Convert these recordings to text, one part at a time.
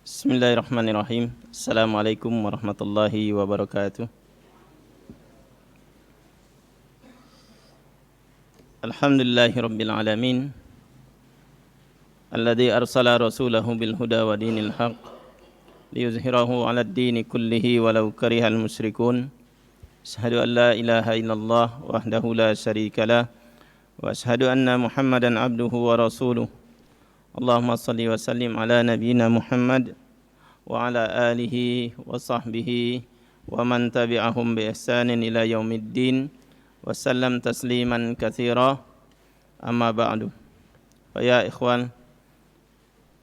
Bismillahirrahmanirrahim. Assalamualaikum warahmatullahi wabarakatuh. Alhamdulillahi rabbil alamin. Alladzi arsala rasulahu bil huda wa dinil haq liyuzhirahu 'alad dini kullihi walau karihal musyrikun. Asyhadu an la ilaha illallah wahdahu la syarikalah wa asyhadu anna Muhammadan abduhu wa rasuluh. Allahumma salli wa sallim ala nabiyyina Muhammad wa ala alihi wa sahbihi wa man tabi'ahum bi ihsanin ila yaumiddin wa sallam tasliman katsira. Amma ba'du. Fa ya ikhwan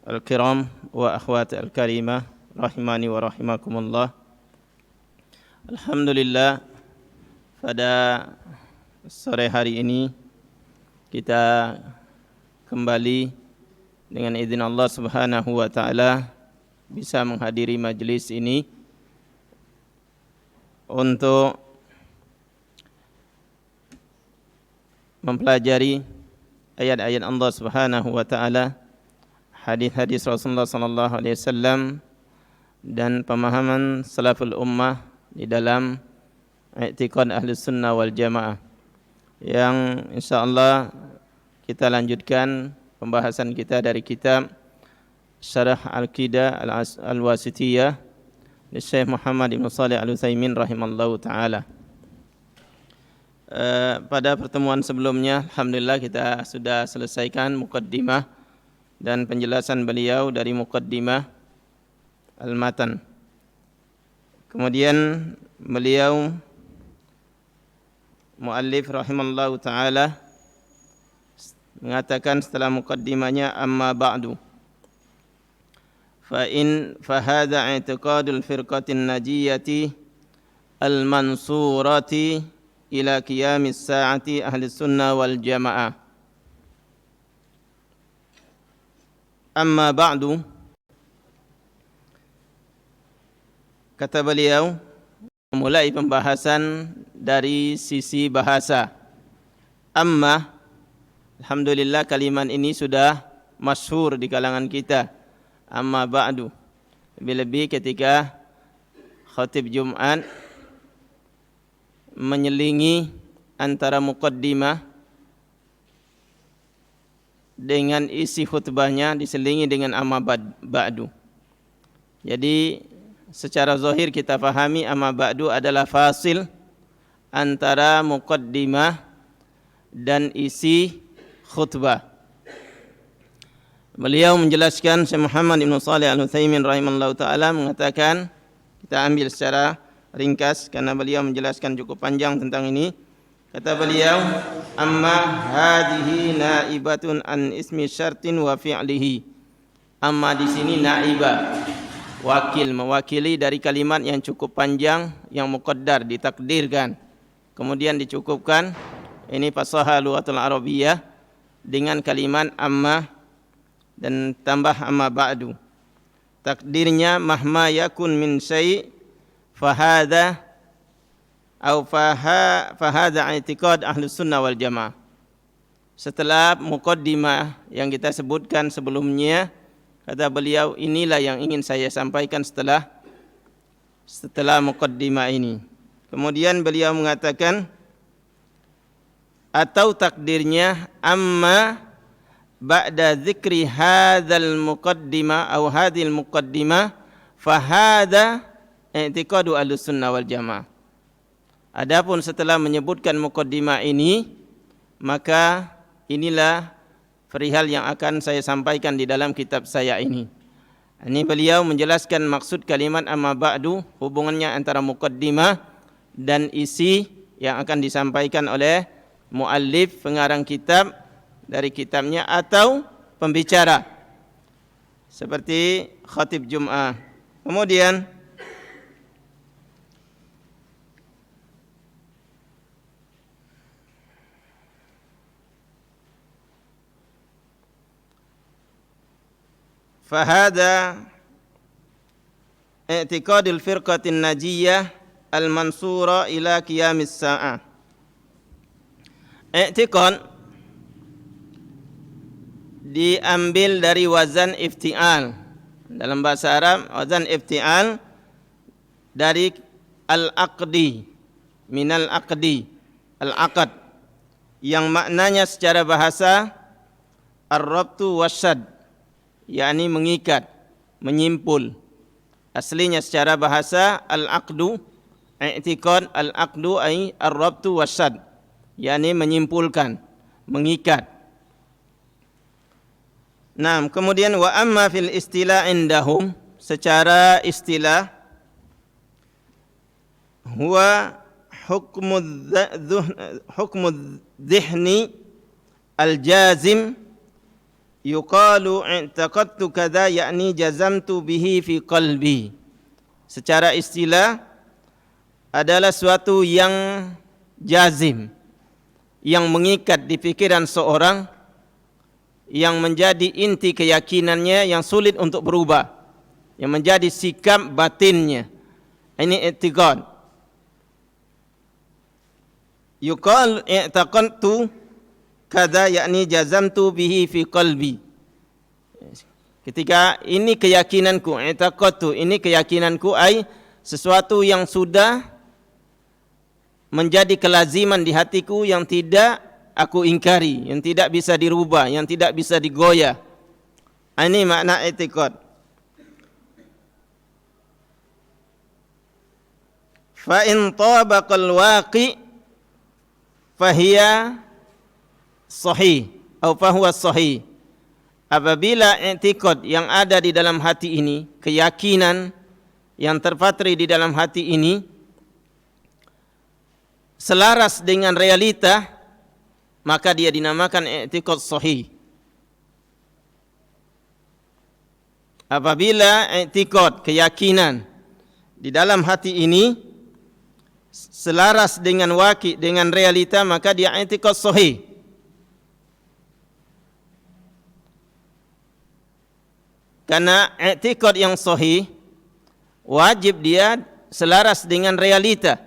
al-kiram wa akhwat al-karimah rahimani wa rahimakumullah. Alhamdulillah, pada sore hari ini kita kembali dengan izin Allah Subhanahu wa taala bisa menghadiri majelis ini untuk mempelajari ayat-ayat Allah Subhanahu wa taala, hadis-hadis Rasulullah sallallahu alaihi wasallam dan pemahaman salaful ummah di dalam i'tiqad Ahlus Sunnah wal Jamaah, yang insyaallah kita lanjutkan pembahasan kita dari kitab Syarah Al-Aqidah Al-Wasithiyah dari Syekh Muhammad Ibn Shalih Al-Utsaimin rahimallahu taala. Pada pertemuan sebelumnya alhamdulillah kita sudah selesaikan muqaddimah dan penjelasan beliau dari muqaddimah Al-Matan. Kemudian beliau muallif rahimallahu taala mengatakan setelah muqaddimahnya, amma ba'du fa hadha i'tiqadul firqatin najiyati al-mansurati ila qiyamis sa'ati ahli sunnah wal jamaah. Amma ba'du, kata beliau memulai pembahasan dari sisi bahasa. Amma, alhamdulillah kalimat ini sudah masyhur di kalangan kita. Amma ba'du, lebih-lebih ketika khatib Jumat menyelingi antara muqaddimah dengan isi khutbahnya diselingi dengan amma ba'du. Jadi secara zahir kita fahami amma ba'du adalah fasil antara muqaddimah dan isi khutbah. Beliau menjelaskan, Syekh Muhammad Ibn Shalih Al-Utsaimin rahimahullah ta'ala mengatakan, kita ambil secara ringkas karena beliau menjelaskan cukup panjang tentang ini. Kata beliau, amma hadhihi naibatun an ismi syartin wa fi'lihi. Amma di sini naibah, wakil, mewakili dari kalimat yang cukup panjang yang muqaddar, ditakdirkan, kemudian dicukupkan. Ini fasaha lughatul arabiyyah dengan kalimat amma dan tambah amma ba'du. Takdirnya mahma yakun min syai' fahadha au fahadha i'tiqad Ahlus Sunnah wal Jamaah. Setelah muqaddimah yang kita sebutkan sebelumnya, kata beliau, inilah yang ingin saya sampaikan setelah muqaddimah ini. Kemudian beliau mengatakan, atau takdirnya amma ba'da dzikri hadzal muqaddimah atau hadhil muqaddimah fa hadza i'tiqadu Ahlus Sunnah wal Jamaah. Adapun setelah menyebutkan muqaddimah ini, maka inilah perihal yang akan saya sampaikan di dalam kitab saya ini. Ini beliau menjelaskan maksud kalimat amma ba'du, hubungannya antara muqaddimah dan isi yang akan disampaikan oleh muallif pengarang kitab dari kitabnya atau pembicara seperti khatib Jum'ah. Kemudian fahada i'tiqadul firqatin najiyah al-mansura ila qiyamis sa'ah. I'tiqad diambil dari wazan ifti'al. Dalam bahasa Arab, wazan iftial dari al-aqdi, minal aqdi, al-aqad, yang maknanya secara bahasa ar-rabtu wasyad, yakni mengikat, menyimpul. Aslinya secara bahasa al-aqdu, i'tiqad al-aqdu ay ar-rabtu wasyad, yakni menyimpulkan, mengikat. Nah, kemudian wa amma fil istilah indahum, secara istilah, huwa hukmu dhihni al-jazim, yuqalu i'taqadtu kadza, yakni jazamtu bihi fi qalbi. Secara istilah adalah suatu yang jazim, yang mengikat di pikiran seorang, yang menjadi inti keyakinannya, yang sulit untuk berubah, yang menjadi sikap batinnya. Ini i'tiqad. Yuqal i'taqadtu kadza, yakni jazamtu bihi fi qalbi. Ketika ini keyakinanku, i'taqadtu, ini keyakinanku, ai sesuatu yang sudah menjadi kelaziman di hatiku, yang tidak aku ingkari, yang tidak bisa dirubah, yang tidak bisa digoyah. Ini makna i'tiqad. Fa in tabaqal waqi fahiya sahih atau fahuwa sahih. Apabila i'tiqad yang ada di dalam hati ini, keyakinan yang terpatri di dalam hati ini selaras dengan realita, maka dia dinamakan i'tiqad sahih. Apabila i'tiqad, keyakinan di dalam hati ini selaras dengan waqi', dengan realita, maka dia i'tiqad sahih. Karena i'tiqad yang sahih wajib dia selaras dengan realita.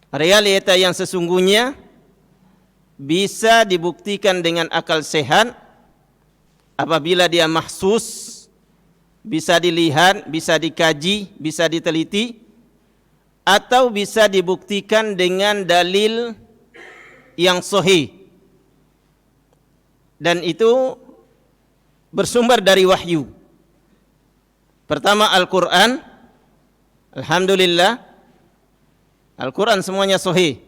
Realita yang sesungguhnya bisa dibuktikan dengan akal sehat apabila dia mahsus, bisa dilihat, bisa dikaji, bisa diteliti, atau bisa dibuktikan dengan dalil yang sahih. Dan itu bersumber dari wahyu. Pertama Al-Quran, alhamdulillah, Al-Quran semuanya sahih.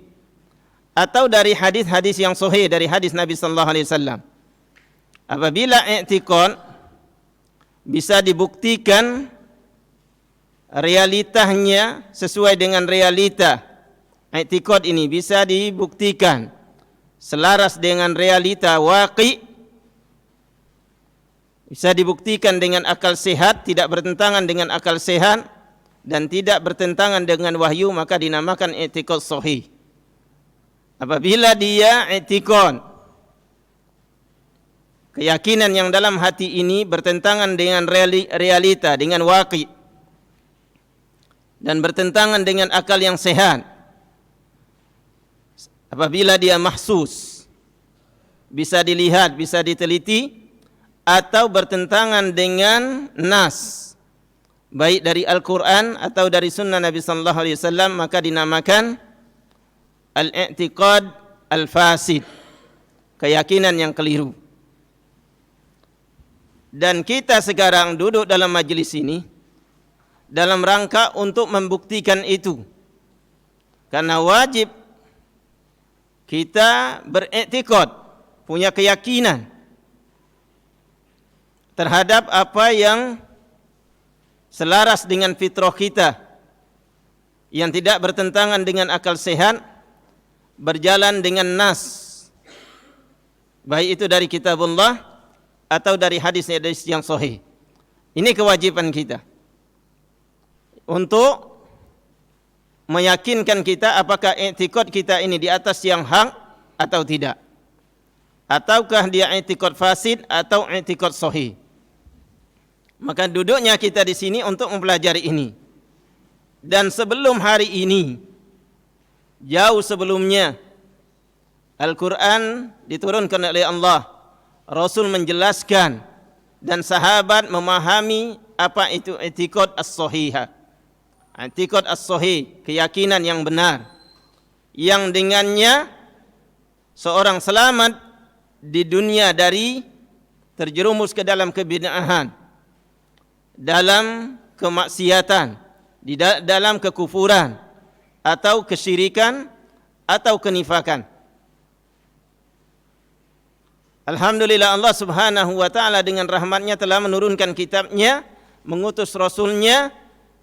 Atau dari hadis-hadis yang sahih, dari hadis Nabi sallallahu alaihi wasallam. Apabila i'tiqad bisa dibuktikan realitanya sesuai dengan realita, i'tiqad ini bisa dibuktikan selaras dengan realita waqi', bisa dibuktikan dengan akal sehat, tidak bertentangan dengan akal sehat dan tidak bertentangan dengan wahyu, maka dinamakan i'tiqad sahih. Apabila dia i'tiqad, keyakinan yang dalam hati ini bertentangan dengan realita, dengan waqi', dan bertentangan dengan akal yang sehat. Apabila dia mahsus, bisa dilihat, bisa diteliti, atau bertentangan dengan nas, baik dari Al-Quran atau dari sunnah Nabi sallallahu alaihi wasallam, maka dinamakan al-i'tiqad al-fasid, keyakinan yang keliru. Dan kita sekarang duduk dalam majlis ini dalam rangka untuk membuktikan itu. Karena wajib kita beriktikad, punya keyakinan terhadap apa yang selaras dengan fitrah kita, yang tidak bertentangan dengan akal sehat, berjalan dengan nas, baik itu dari kitabullah atau dari hadis-hadis yang sahih. Ini kewajiban kita untuk meyakinkan kita apakah i'tiqad kita ini di atas yang hak atau tidak, ataukah dia i'tiqad fasid atau i'tiqad sahih. Maka duduknya kita di sini untuk mempelajari ini. Dan sebelum hari ini, jauh sebelumnya, Al-Quran diturunkan oleh Allah, Rasul menjelaskan dan sahabat memahami apa itu i'tiqad as-sahihah. I'tiqad as-sahih, keyakinan yang benar, yang dengannya seorang selamat di dunia dari terjerumus ke dalam kebid'ahan, dalam kemaksiatan, dalam kekufuran, atau kesyirikan, atau kenifakan. Alhamdulillah, Allah subhanahu wa ta'ala dengan rahmatnya telah menurunkan kitabnya, mengutus rasulnya,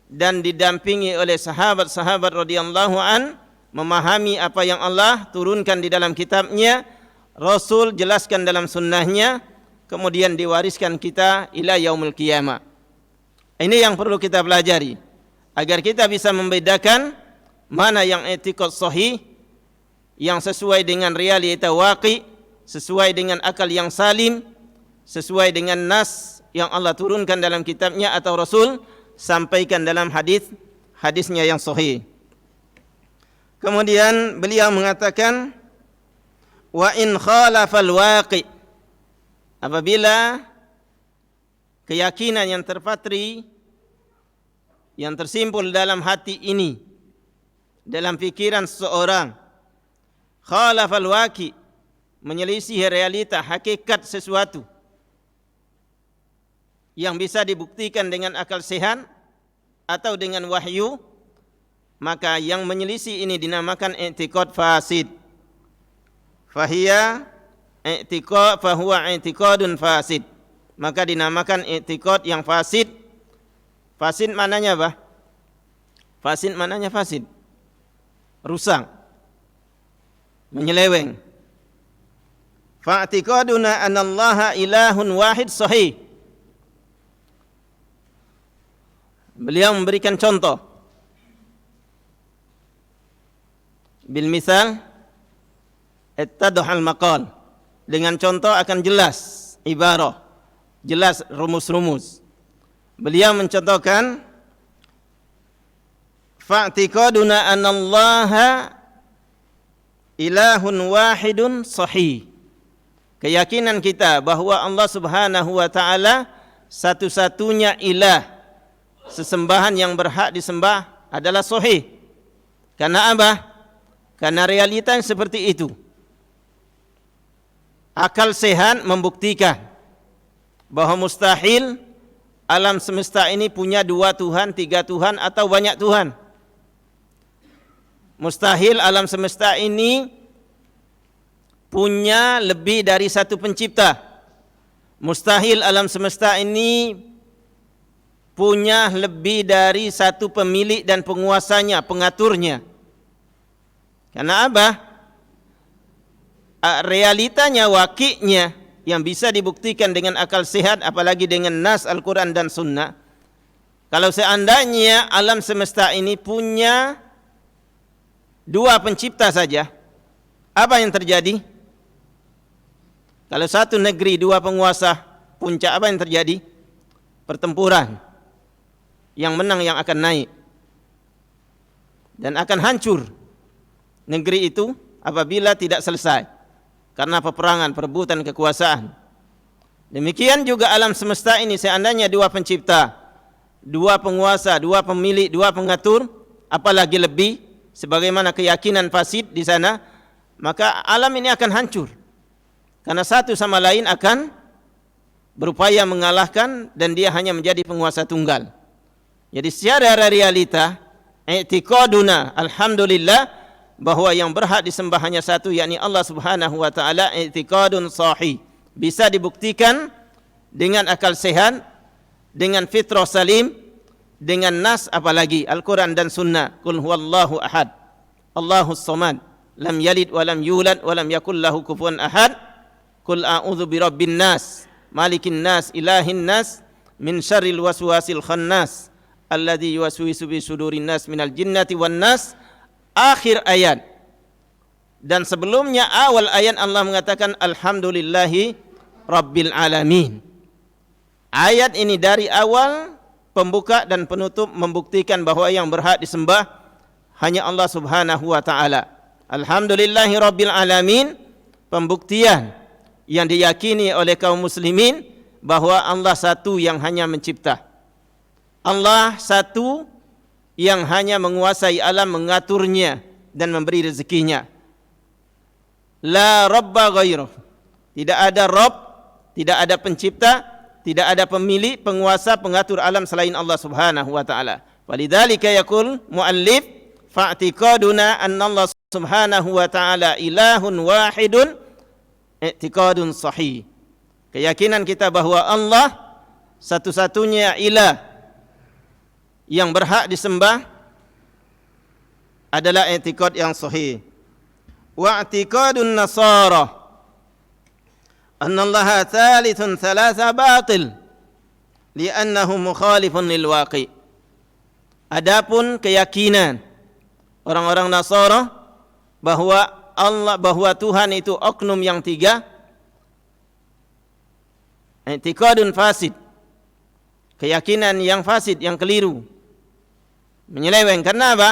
dan didampingi oleh sahabat-sahabat radhiyallahu an, memahami apa yang Allah turunkan di dalam kitabnya, Rasul jelaskan dalam sunnahnya, kemudian diwariskan kita ila yaumul qiyamah. Ini yang perlu kita pelajari, agar kita bisa membedakan mana yang i'tiqad sahih, yang sesuai dengan realita waqi', sesuai dengan akal yang salim, sesuai dengan nas yang Allah turunkan dalam kitabnya atau Rasul sampaikan dalam hadisnya yang sahih. Kemudian beliau mengatakan, wa in khalafal waqi', apabila keyakinan yang terpatri, yang tersimpul dalam hati ini, dalam fikiran seseorang, khalafal waqi', menyelisih realita hakikat sesuatu yang bisa dibuktikan dengan akal sehat atau dengan wahyu, maka yang menyelisih ini dinamakan i'tiqad fasid. Fahuwa i'tiqadun fasid. Maka dinamakan i'tiqad yang fasid. Fasid maknanya apa? Fasid maknanya fasid, rusak, menyeleweng. Fa'tiqaduna anallaha ilahun wahid sahih. Beliau memberikan contoh bil misal ittadhal maqal. Dengan contoh akan jelas ibarah, jelas rumus-rumus. Beliau mencontohkan fa'tiqaduna anallaha ilahun wahidun sahih. Keyakinan kita bahwa Allah subhanahu wa ta'ala satu-satunya ilah, sesembahan yang berhak disembah adalah sahih. Karena apa? Karena realita yang seperti itu. Akal sehat membuktikan bahwa mustahil alam semesta ini punya 2 Tuhan, 3 Tuhan, atau banyak Tuhan. Mustahil alam semesta ini punya lebih dari 1 pencipta. Mustahil alam semesta ini punya lebih dari 1 pemilik dan penguasanya, pengaturnya. Karena apa? Realitanya, waqi'nya yang bisa dibuktikan dengan akal sehat, apalagi dengan nas Al-Quran dan Sunnah. Kalau seandainya alam semesta ini punya 2 pencipta saja, apa yang terjadi? Kalau 1 negeri 2 penguasa, puncak apa yang terjadi? Pertempuran. Yang menang yang akan naik. Dan akan hancur negeri itu apabila tidak selesai karena peperangan, perebutan kekuasaan. Demikian juga alam semesta ini, seandainya 2 pencipta, 2 penguasa, 2 pemilik, 2 pengatur, apalagi lebih, sebagaimana keyakinan fasid di sana, maka alam ini akan hancur. Karena satu sama lain akan berupaya mengalahkan dan dia hanya menjadi penguasa tunggal. Jadi secara realita, i'tiqaduna alhamdulillah bahwa yang berhak disembah hanya satu, yakni Allah subhanahu wa ta'ala, i'tiqadun sahih. Bisa dibuktikan dengan akal sehat, dengan fitrah salim, dengan nas apalagi Al-Quran dan Sunnah. Qul huwallahu ahad, Allahus samad, lam yalid wa lam yulad wa lam yakul lahu kufuwan ahad. Qul a'udzu birabbin nas, malikin nas, ilahin nas, min syarril waswasil khannas, alladzi yuwaswisu fi sudurin nas minal jinnati wan nas. Akhir ayat. Dan sebelumnya awal ayat Allah mengatakan alhamdulillahi rabbil alamin. Ayat ini dari awal pembuka dan penutup membuktikan bahwa yang berhak disembah hanya Allah subhanahu wa ta'ala. Alhamdulillahi rabbil alamin, pembuktian yang diyakini oleh kaum muslimin bahwa Allah satu yang hanya mencipta. Allah satu yang hanya menguasai alam, mengaturnya dan memberi rezekinya. La rabba ghairuh. Tidak ada Rabb, tidak ada pencipta, tidak ada pemilik, penguasa, pengatur alam selain Allah Subhanahu wa taala. Walidzalika yaqul muallif fa'tiqaduna anna Allah Subhanahu wa taala ilahun wahidun i'tiqadun sahih. Keyakinan kita bahwa Allah satu-satunya ilah yang berhak disembah adalah i'tiqad yang sahih. Wa i'tiqadun nasara anna Allah thalithun thalatha batil li'annahu mukhalifun lil waqi'. Adapun keyakinan orang-orang Nasara bahwa Tuhan itu oknum yang tiga, i'tiqadun fasid, keyakinan yang fasid, yang keliru, menyeleweng. Karena apa?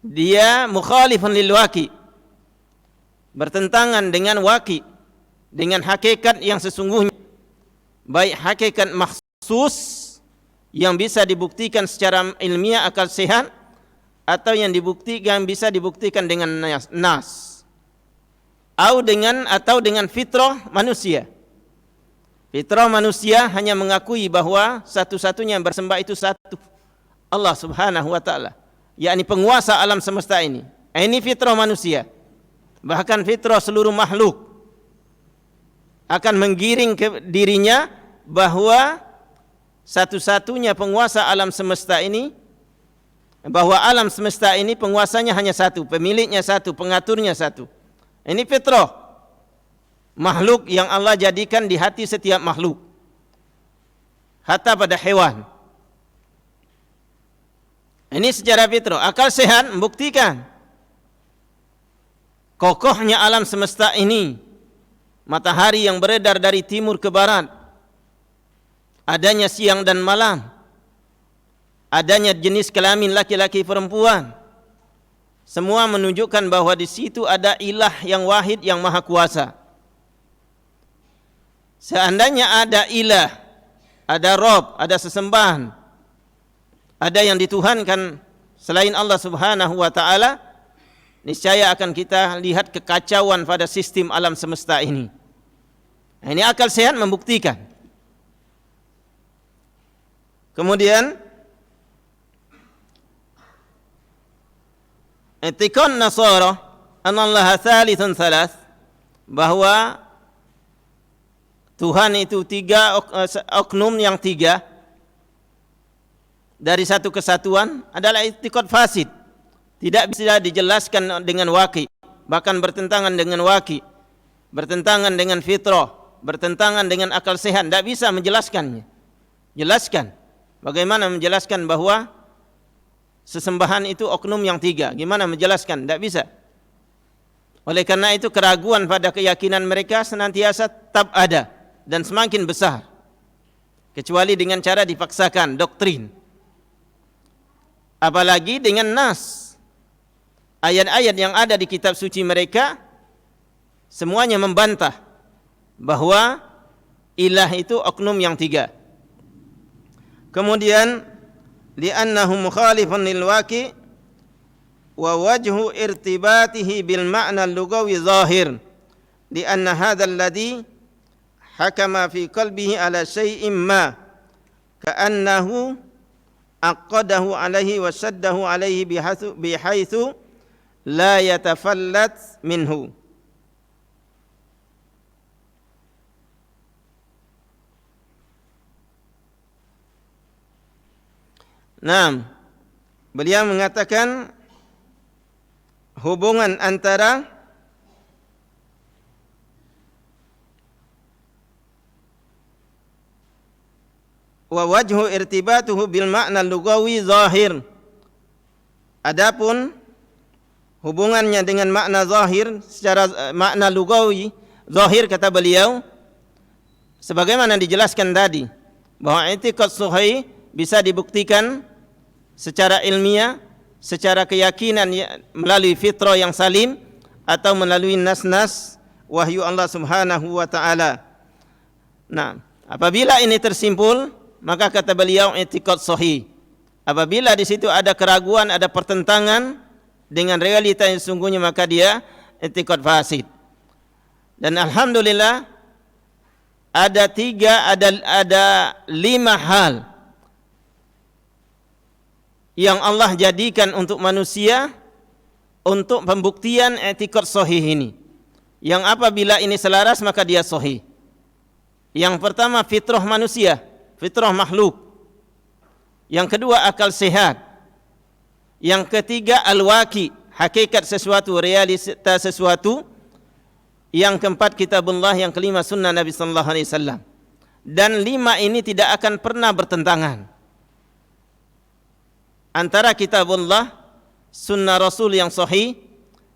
Dia mukhalifun lil waqi', bertentangan dengan waqi', dengan hakikat yang sesungguhnya, baik hakikat makhsus yang bisa dibuktikan secara ilmiah akal sehat, atau yang bisa dibuktikan dengan nas, atau dengan fitrah manusia. Fitrah manusia hanya mengakui bahwa satu-satunya yang bersembah itu satu, Allah Subhanahu wa taala, yakni penguasa alam semesta ini. Ini fitrah manusia. Bahkan fitrah seluruh makhluk akan menggiring ke dirinya bahwa satu-satunya penguasa alam semesta ini, bahwa alam semesta ini penguasanya hanya satu, pemiliknya satu, pengaturnya satu. Ini fitrah makhluk yang Allah jadikan di hati setiap makhluk, hatta pada hewan. Ini secara fitrah. Akal sehat membuktikan kokohnya alam semesta ini, matahari yang beredar dari timur ke barat, adanya siang dan malam, adanya jenis kelamin laki-laki perempuan, semua menunjukkan bahwa di situ ada ilah yang wahid, yang maha kuasa. Seandainya ada ilah, ada Rabb, ada sesembahan, ada yang dituhankan selain Allah Subhanahu wa taala, niscaya akan kita lihat kekacauan pada sistem alam semesta ini. Ini akal sehat membuktikan. Kemudian i'tiqad Nasara anna Allah thalithun thalath, bahwa Tuhan itu tiga, oknum yang tiga dari satu kesatuan, adalah i'tiqad fasid. Tidak bisa dijelaskan dengan waqi', bahkan bertentangan dengan waqi', bertentangan dengan fitrah, bertentangan dengan akal sehat. Tidak bisa menjelaskannya. Jelaskan. Bagaimana menjelaskan bahwa sesembahan itu oknum yang tiga? Gimana menjelaskan? Tidak bisa. Oleh karena itu keraguan pada keyakinan mereka senantiasa tetap ada dan semakin besar, kecuali dengan cara dipaksakan, doktrin. Apalagi dengan nas. Ayat-ayat yang ada di kitab suci mereka semuanya membantah bahwa ilah itu oknum yang tiga. Kemudian li'annahu mukhalifun lil waqi' wa wajhu irtibatihi bil ma'na al-lughawi zahir, li'anna hadha alladhi hakama fi qalbihi ala shay'in ma ka'annahu aqadahu alaihi wa shaddahu alaihi bihaitsu la yatafallat minhu. Nah, beliau mengatakan hubungan antara wa wajhu irtibatuhu bil ma'na lughawi zahir. Adapun hubungannya dengan makna zahir secara makna lughawi zahir, kata beliau, sebagaimana dijelaskan tadi, bahwa i'tiqad sahih bisa dibuktikan secara ilmiah, secara keyakinan melalui fitrah yang salim, atau melalui nas-nas wahyu Allah Subhanahu wa taala. Nah, apabila ini tersimpul, maka kata beliau i'tiqad sahih. Apabila di situ ada keraguan, ada pertentangan dengan realita yang sesungguhnya, maka dia i'tiqad fasid. Dan alhamdulillah ada 5 hal yang Allah jadikan untuk manusia untuk pembuktian i'tiqad sahih ini. Yang apabila ini selaras maka dia sahih. Yang pertama fitrah manusia, fitrah makhluk. Yang kedua akal sehat. Yang ketiga al-waqi, hakikat sesuatu, realita sesuatu. Yang keempat kitabullah, yang kelima sunnah Nabi sallallahu alaihi wasallam. Dan 5 ini tidak akan pernah bertentangan. Antara kitabullah, sunnah Rasul yang sahih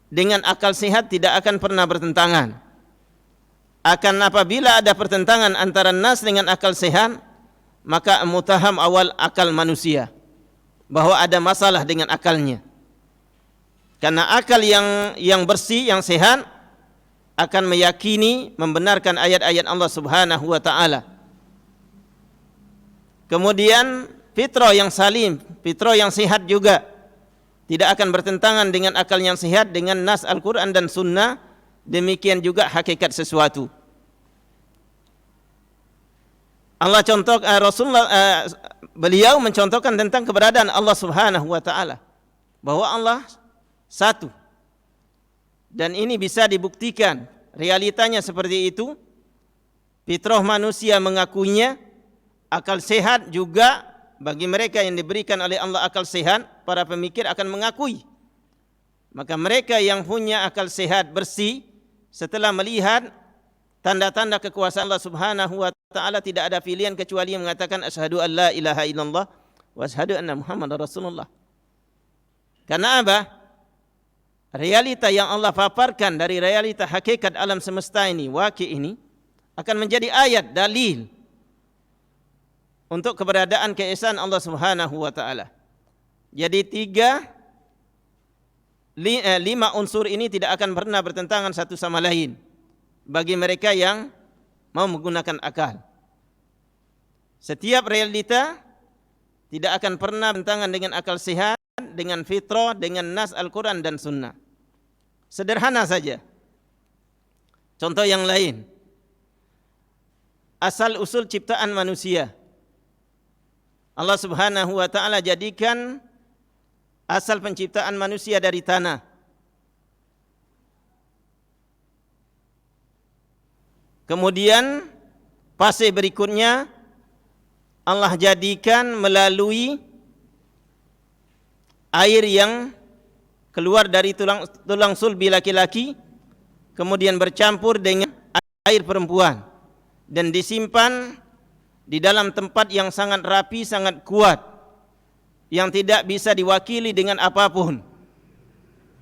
dengan akal sehat tidak akan pernah bertentangan. Akan apabila ada pertentangan antara nas dengan akal sehat, maka mutaham awal akal manusia, bahwa ada masalah dengan akalnya. Karena akal yang bersih, yang sehat akan meyakini, membenarkan ayat-ayat Allah Subhanahu wa taala. Kemudian fitrah yang salim, fitrah yang sehat juga tidak akan bertentangan dengan akal yang sehat, dengan nas Al-Quran dan sunnah. Demikian juga hakikat sesuatu. Allah beliau mencontohkan tentang keberadaan Allah Subhanahu wa taala, bahwa Allah satu. Dan ini bisa dibuktikan, realitanya seperti itu. Fitrah manusia mengakuinya, akal sehat juga bagi mereka yang diberikan oleh Allah akal sehat, para pemikir akan mengakui. Maka mereka yang punya akal sehat bersih, setelah melihat tanda-tanda kekuasaan Allah Subhanahu wa taala, tidak ada pilihan kecuali mengatakan asyhadu an la ilaha illallah wa asyhadu anna Muhammadar Rasulullah. Karena apa? Realita yang Allah paparkan dari realita hakikat alam semesta ini, waqi ini, akan menjadi ayat, dalil untuk keberadaan keesaan Allah Subhanahu wa taala. Jadi 5 unsur ini tidak akan pernah bertentangan satu sama lain bagi mereka yang mau menggunakan akal. Setiap realita tidak akan pernah bertentangan dengan akal sehat, dengan fitrah, dengan nas Al-Quran dan sunnah. Sederhana saja. Contoh yang lain. Asal usul ciptaan manusia. Allah Subhanahu wa taala jadikan asal penciptaan manusia dari tanah. Kemudian fase berikutnya Allah jadikan melalui air yang keluar dari tulang sulbi laki-laki, kemudian bercampur dengan air perempuan dan disimpan di dalam tempat yang sangat rapi, sangat kuat, yang tidak bisa diwakili dengan apapun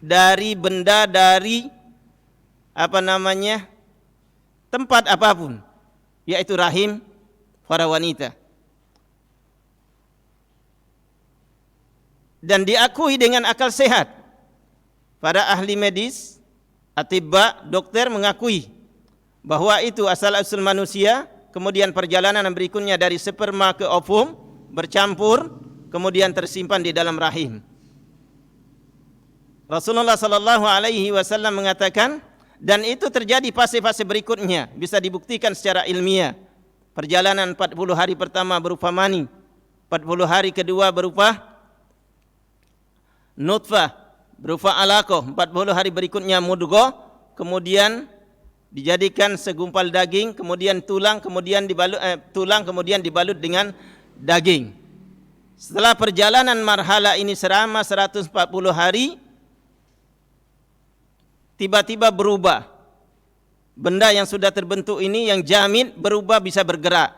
dari benda, dari tempat apapun, yaitu rahim para wanita. Dan diakui dengan akal sehat. Para ahli medis, atibba, dokter mengakui bahwa itu asal-usul manusia, kemudian perjalanan berikutnya dari sperma ke ovum bercampur, kemudian tersimpan di dalam rahim. Rasulullah sallallahu alaihi wasallam mengatakan, dan itu terjadi fase-fase berikutnya, bisa dibuktikan secara ilmiah. Perjalanan 40 hari pertama berupa mani, 40 hari kedua berupa nutfah, berupa alaqah, 40 hari berikutnya mudghah, kemudian dijadikan segumpal daging, kemudian tulang, kemudian dibalut dengan daging. Setelah perjalanan marhala ini selama 140 hari, tiba-tiba berubah. Benda yang sudah terbentuk ini, yang jamid, berubah, bisa bergerak.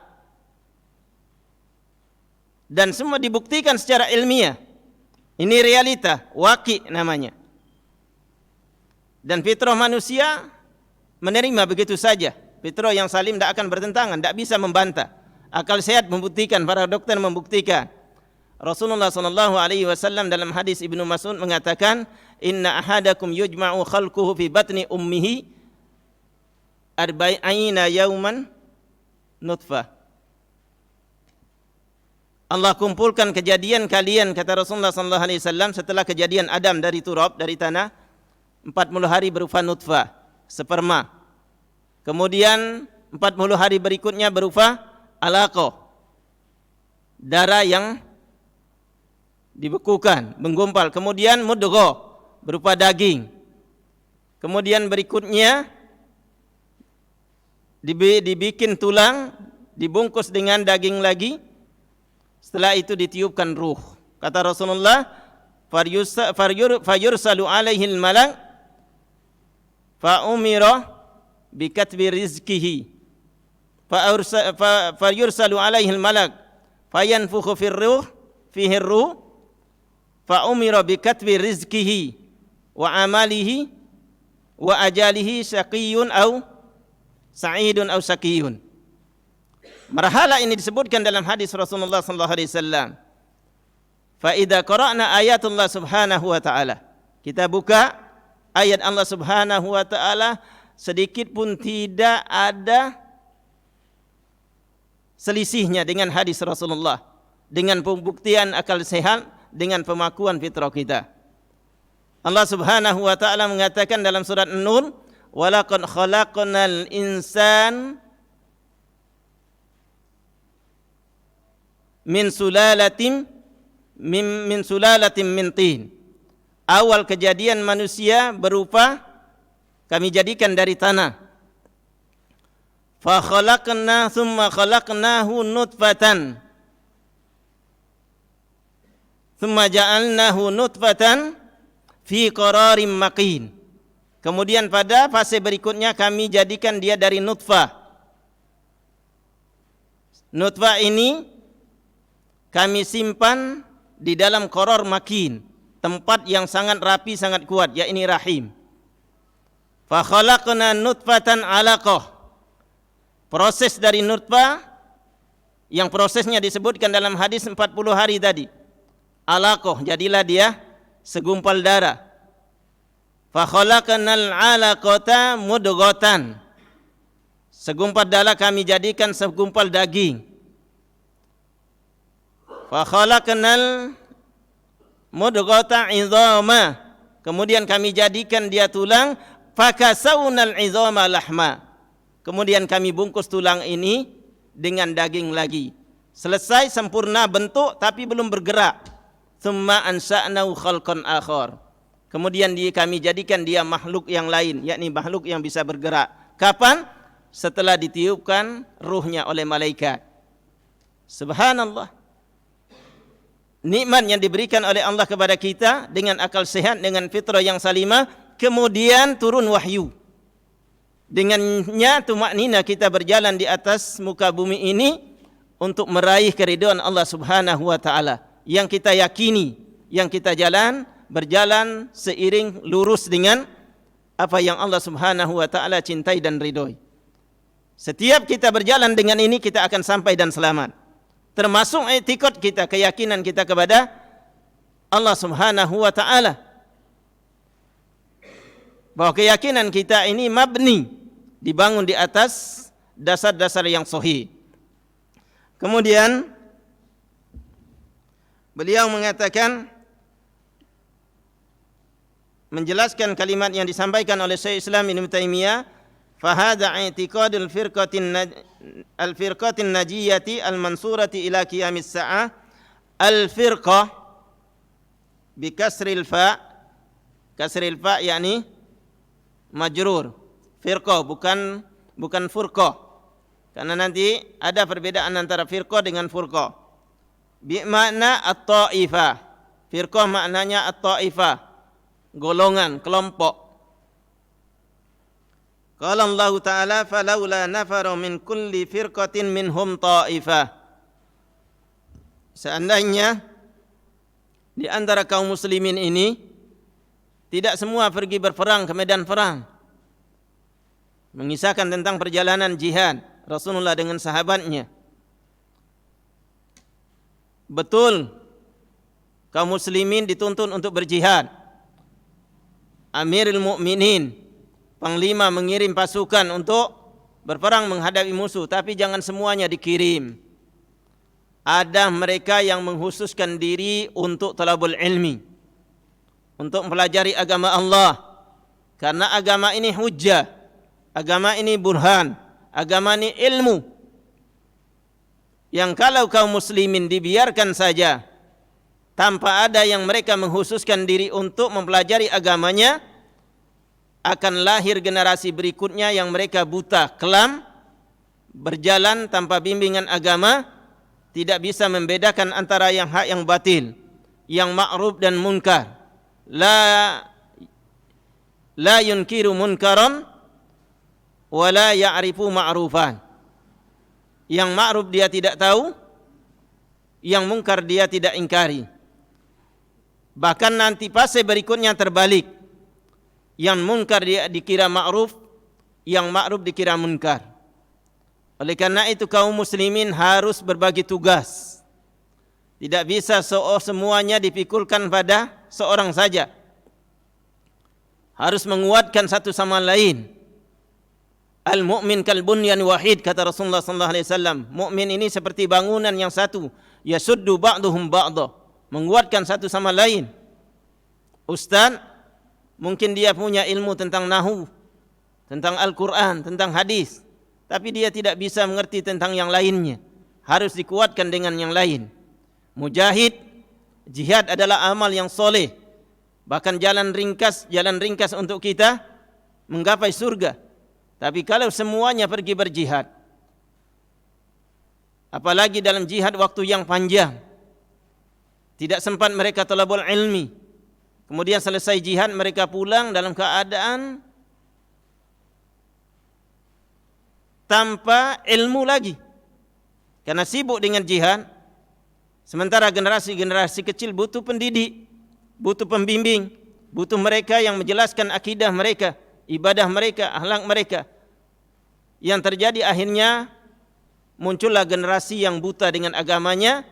Dan semua dibuktikan secara ilmiah. Ini realita, waqi namanya. Dan fitrah manusia menerima begitu saja. Fitrah yang salim tidak akan bertentangan, tidak bisa membantah. Akal sehat membuktikan, para dokter membuktikan. Rasulullah sallallahu alaihi wasallam dalam hadis Ibnu Mas'ud mengatakan, "Inna ahadakum yujma'u khalquhu fi batni ummihi arba'ina yawman nutfah. Allah kumpulkan kejadian kalian, kata Rasulullah sallallahu alaihi wasallam, setelah kejadian Adam dari turab, dari tanah, 40 hari berupa nutfah, sperma. Kemudian 40 hari berikutnya berupa alaqah, darah yang dibekukan, menggumpal. Kemudian mudghah, berupa daging. Kemudian berikutnya dibikin tulang, dibungkus dengan daging lagi. Setelah itu ditiupkan ruh. Kata Rasulullah, fayursalu alaihi al-malak fa umira bi katbi rizqihi. Fayursalu alaihi al-malak fayanfukhu fihi ar-ruh fa umira bi katbi rizqihi wa amalihi wa ajalihi syaqiyun au sa'idun au syaqiyun. Marhala ini disebutkan dalam hadis Rasulullah sallallahu alaihi wasallam. Fa idza qara'na ayatullah subhanahu wa ta'ala, kita buka ayat Allah subhanahu wa ta'ala, sedikit pun tidak ada selisihnya dengan hadis Rasulullah, dengan pembuktian akal sehat, dengan pemakuan fitrah kita. Allah subhanahu wa ta'ala mengatakan dalam surat An-Nur, walaqad khalaqnal insan min sulalatin min tin. Awal kejadian manusia berupa kami jadikan dari tanah. Fa khalaqna thumma khalaqnahu nutfatan. Thumma ja'alnahu nutfatan fi qararim makin. Kemudian pada fase berikutnya kami jadikan dia dari nutfah. Nutfah ini kami simpan di dalam qarar makin, tempat yang sangat rapi, sangat kuat, yakni rahim. Fa khalaqna nutfatan 'alaqah. Proses dari nutfah yang prosesnya disebutkan dalam hadis 40 hari tadi. 'Alaqah, jadilah dia segumpal darah. Fa khalaqnal 'alaqata mudghatan. Segumpal darah kami jadikan segumpal daging. Fa khalaqnal mudghata 'idhama. Kemudian kami jadikan dia tulang. Fakasawnal 'idhama lahma. Kemudian kami bungkus tulang ini dengan daging lagi. Selesai sempurna bentuk tapi belum bergerak. Tsumma ansha'nahu khalqan akhar. Kemudian kami jadikan dia makhluk yang lain, yakni makhluk yang bisa bergerak. Kapan? Setelah ditiupkan ruhnya oleh malaikat. Subhanallah. Nikmat yang diberikan oleh Allah kepada kita dengan akal sehat, dengan fitrah yang salimah, kemudian turun wahyu. Dengannya tumaknina kita berjalan di atas muka bumi ini untuk meraih keridhaan Allah Subhanahu wa taala. Yang kita yakini, yang kita berjalan seiring lurus dengan apa yang Allah Subhanahu wa taala cintai dan ridhoi. Setiap kita berjalan dengan ini, kita akan sampai dan selamat. Termasuk i'tiqad kita, keyakinan kita kepada Allah Subhanahu wa taala. Bahwa keyakinan kita ini mabni, dibangun di atas dasar-dasar yang sahih. Kemudian beliau mengatakan, menjelaskan kalimat yang disampaikan oleh Syekh Islam Ibnu Taimiyah, fahadha i'tiqadul firqatin najiyati al-mansurati ila qiyamis sa'ah. Al-firqah bi kasril fa, yakni majrur. Firqah bukan furqah. Karena nanti ada perbedaan antara firqah dengan furqah. Bi makna at-ta'ifah. Firqah maknanya at-ta'ifah, golongan, kelompok. Qala Allah Ta'ala falaula nafara min kulli firqatin minhum ta'ifah. Seandainya di antara kaum muslimin ini tidak semua pergi berperang ke medan perang. Mengisahkan tentang perjalanan jihad Rasulullah dengan sahabatnya. Betul, kaum muslimin dituntun untuk berjihad. Amirul Mukminin, panglima, mengirim pasukan untuk berperang menghadapi musuh, tapi jangan semuanya dikirim. Ada mereka yang menghususkan diri untuk talabul ilmi, untuk mempelajari agama Allah. Karena agama ini hujjah, agama ini burhan, agama ini ilmu. Yang kalau kaum muslimin dibiarkan saja tanpa ada yang mereka menghususkan diri untuk mempelajari agamanya, akan lahir generasi berikutnya yang mereka buta, kelam, berjalan tanpa bimbingan agama, tidak bisa membedakan antara yang hak yang batil, yang ma'ruf dan munkar. La yunkiru munkaran wa la ya'rifu ma'rufan. Yang ma'ruf dia tidak tahu, yang munkar dia tidak ingkari. Bahkan nanti fase berikutnya terbalik. Yang munkar dia dikira ma'ruf, yang ma'ruf dikira munkar. Oleh karena itu kaum muslimin harus berbagi tugas. Tidak bisa semuanya dipikulkan pada seorang saja. Harus menguatkan satu sama lain. Al-mu'min kal bunyan wahid, kata Rasulullah sallallahu alaihi wasallam. Mukmin ini seperti bangunan yang satu, yasuddu ba'duhum ba'dha, menguatkan satu sama lain. Ustaz, mungkin dia punya ilmu tentang nahwu, tentang Al-Quran, tentang hadis, tapi dia tidak bisa mengerti tentang yang lainnya. Harus dikuatkan dengan yang lain. Mujahid, jihad adalah amal yang soleh. Bahkan jalan ringkas untuk kita menggapai surga. Tapi kalau semuanya pergi berjihad, apalagi dalam jihad waktu yang panjang, tidak sempat mereka talabul ilmi, kemudian selesai jihad mereka pulang dalam keadaan tanpa ilmu lagi, karena sibuk dengan jihad. Sementara generasi-generasi kecil butuh pendidik, butuh pembimbing, butuh mereka yang menjelaskan akidah mereka, ibadah mereka, akhlak mereka. Yang terjadi akhirnya muncullah generasi yang buta dengan agamanya,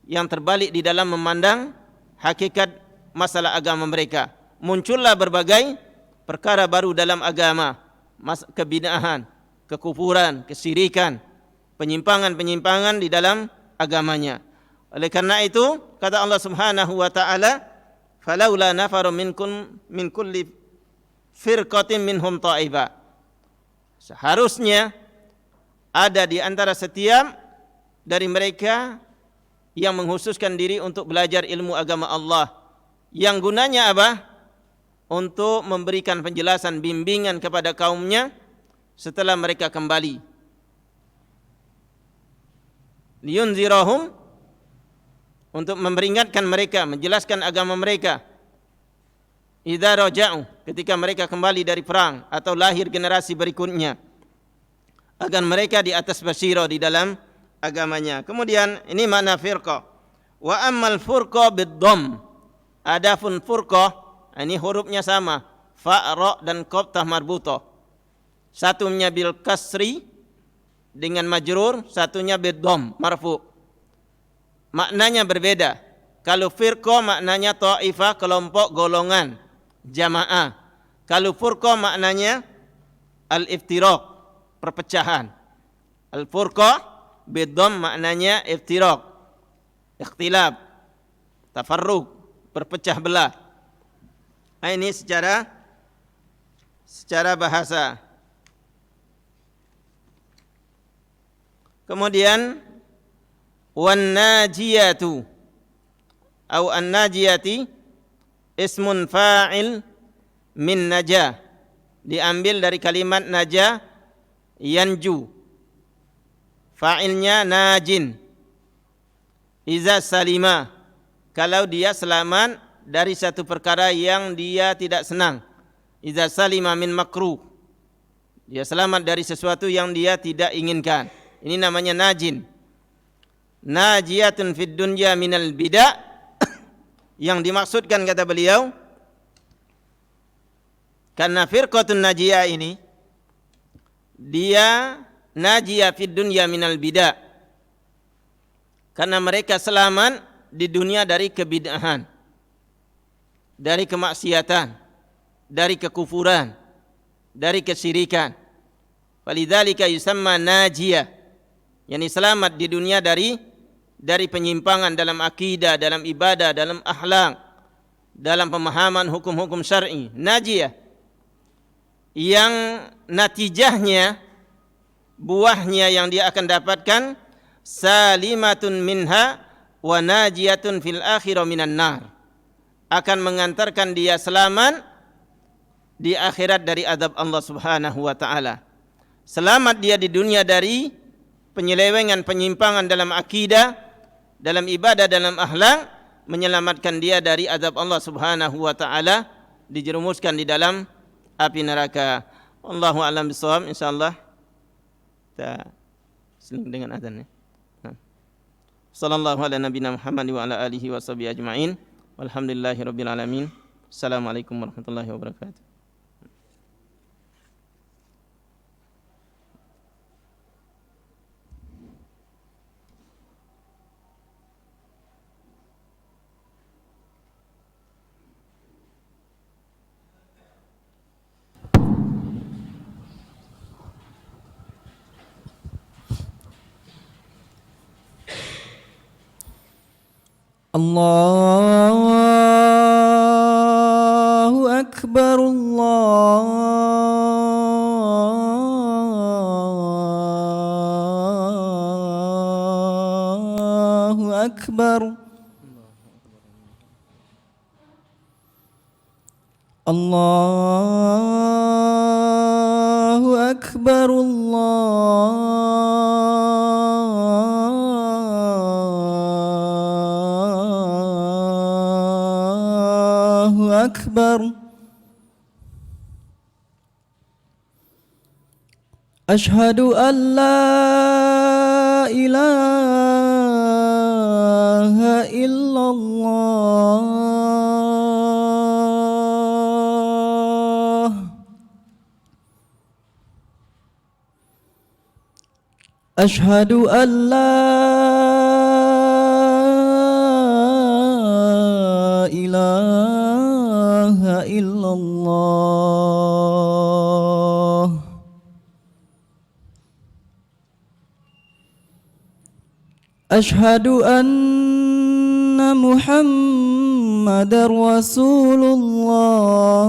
yang terbalik di dalam memandang hakikat masalah agama mereka. Muncullah berbagai perkara baru dalam agama, kebid'ahan, kekufuran, kesyirikan, penyimpangan-penyimpangan di dalam agamanya. Oleh karena itu kata Allah Subhanahu wa taala, falaula nafaru min kulli firqatin minhum ta'ifah. Seharusnya ada di antara setiap dari mereka yang menghususkan diri untuk belajar ilmu agama Allah. Yang gunanya apa? Untuk memberikan penjelasan, bimbingan kepada kaumnya setelah mereka kembali. Liyunzirahum, untuk memperingatkan mereka, menjelaskan agama mereka. Idza raja'u, ketika mereka kembali dari perang atau lahir generasi berikutnya, agar mereka di atas basirah di dalam agamanya. Kemudian ini makna firqah. Wa ammal furqah bid-dhamm. Adapun furqah, ini hurufnya sama, fa, ra dan qaf tah marbutah. Satunya bil kasri dengan majrur, satunya bid-dhamm marfu. Maknanya berbeda. Kalau firqah maknanya ta'ifah, kelompok, golongan, jamaah. Kalau furqah maknanya al-iftiraq, perpecahan. Al-furqah bid-dhamm maknanya iftiraq, ikhtilaf, tafarruq, berpecah belah. Ini secara bahasa. Kemudian wan najiyatu atau an-najiyati ismun fa'il min najah, diambil dari kalimat najah, yanju. Fa'ilnya najin. Iza salima, kalau dia selamat dari satu perkara yang dia tidak senang. Iza salima min makruh, dia selamat dari sesuatu yang dia tidak inginkan. Ini namanya najin. Najiyatun fid dunya minal bid'ah, yang dimaksudkan kata beliau, karena firqatun najiyah ini dia najiyah fid dunya minal bid'ah, karena mereka selamat di dunia dari kebid'ahan, dari kemaksiatan, dari kekufuran, dari kesyirikan. Falidzalika yusamma najiyah, yakni selamat di dunia dari penyimpangan dalam akidah, dalam ibadah, dalam akhlak, dalam pemahaman hukum-hukum syar'i. Najiyah yang natijahnya, buahnya yang dia akan dapatkan, salimatun minha wa najiyatun fil akhirah minan nar, akan mengantarkan dia selamat di akhirat dari azab Allah Subhanahu wa taala. Selamat dia di dunia dari penyelewengan, penyimpangan dalam akidah, dalam ibadah, dalam akhlak, menyelamatkan dia dari azab Allah Subhanahu wa taala, dijerumuskan di dalam api neraka. Wallahu a'lam bishawab. Insyaallah kita seling dengan azan ya. Sallallahu ala nabiyina Muhammad wa ala alihi wa sahbihi ajma'in. Walhamdulillahirabbil alamin. Assalamualaikum warahmatullahi wabarakatuh. Allahu Akbar, Allahu Akbar, Allahu Akbar, Allahu Akbar. Ashhadu an la ilaha illallah. Ashhadu an la ilaha illallah. Ashhadu anna Muhammadar Rasulullah.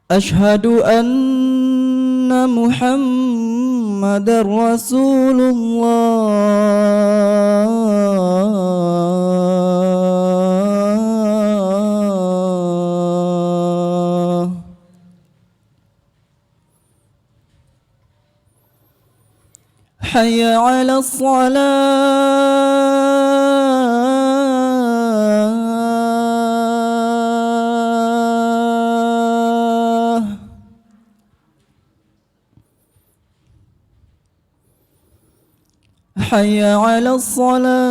Ashhadu anna Muhammadar Rasulullah. Hayya 'ala shalah. Hayya 'ala shalah.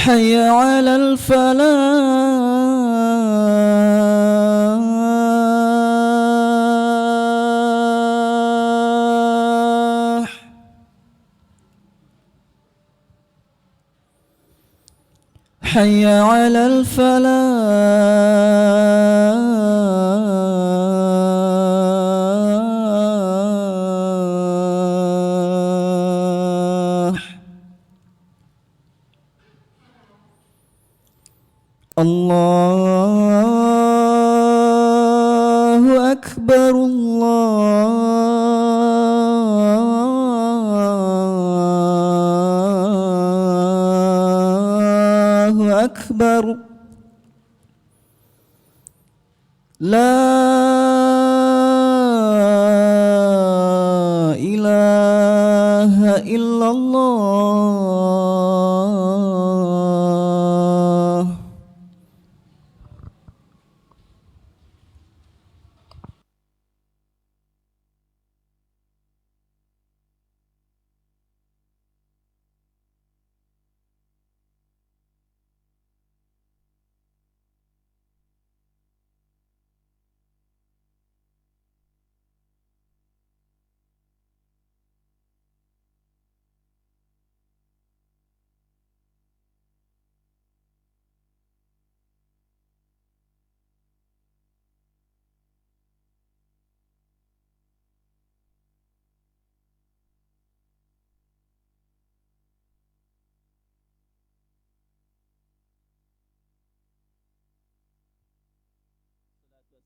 Hayya 'alal falah. Hayya 'alal falah. Allahu Akbar, Allahu Akbar. La ilaha illallah.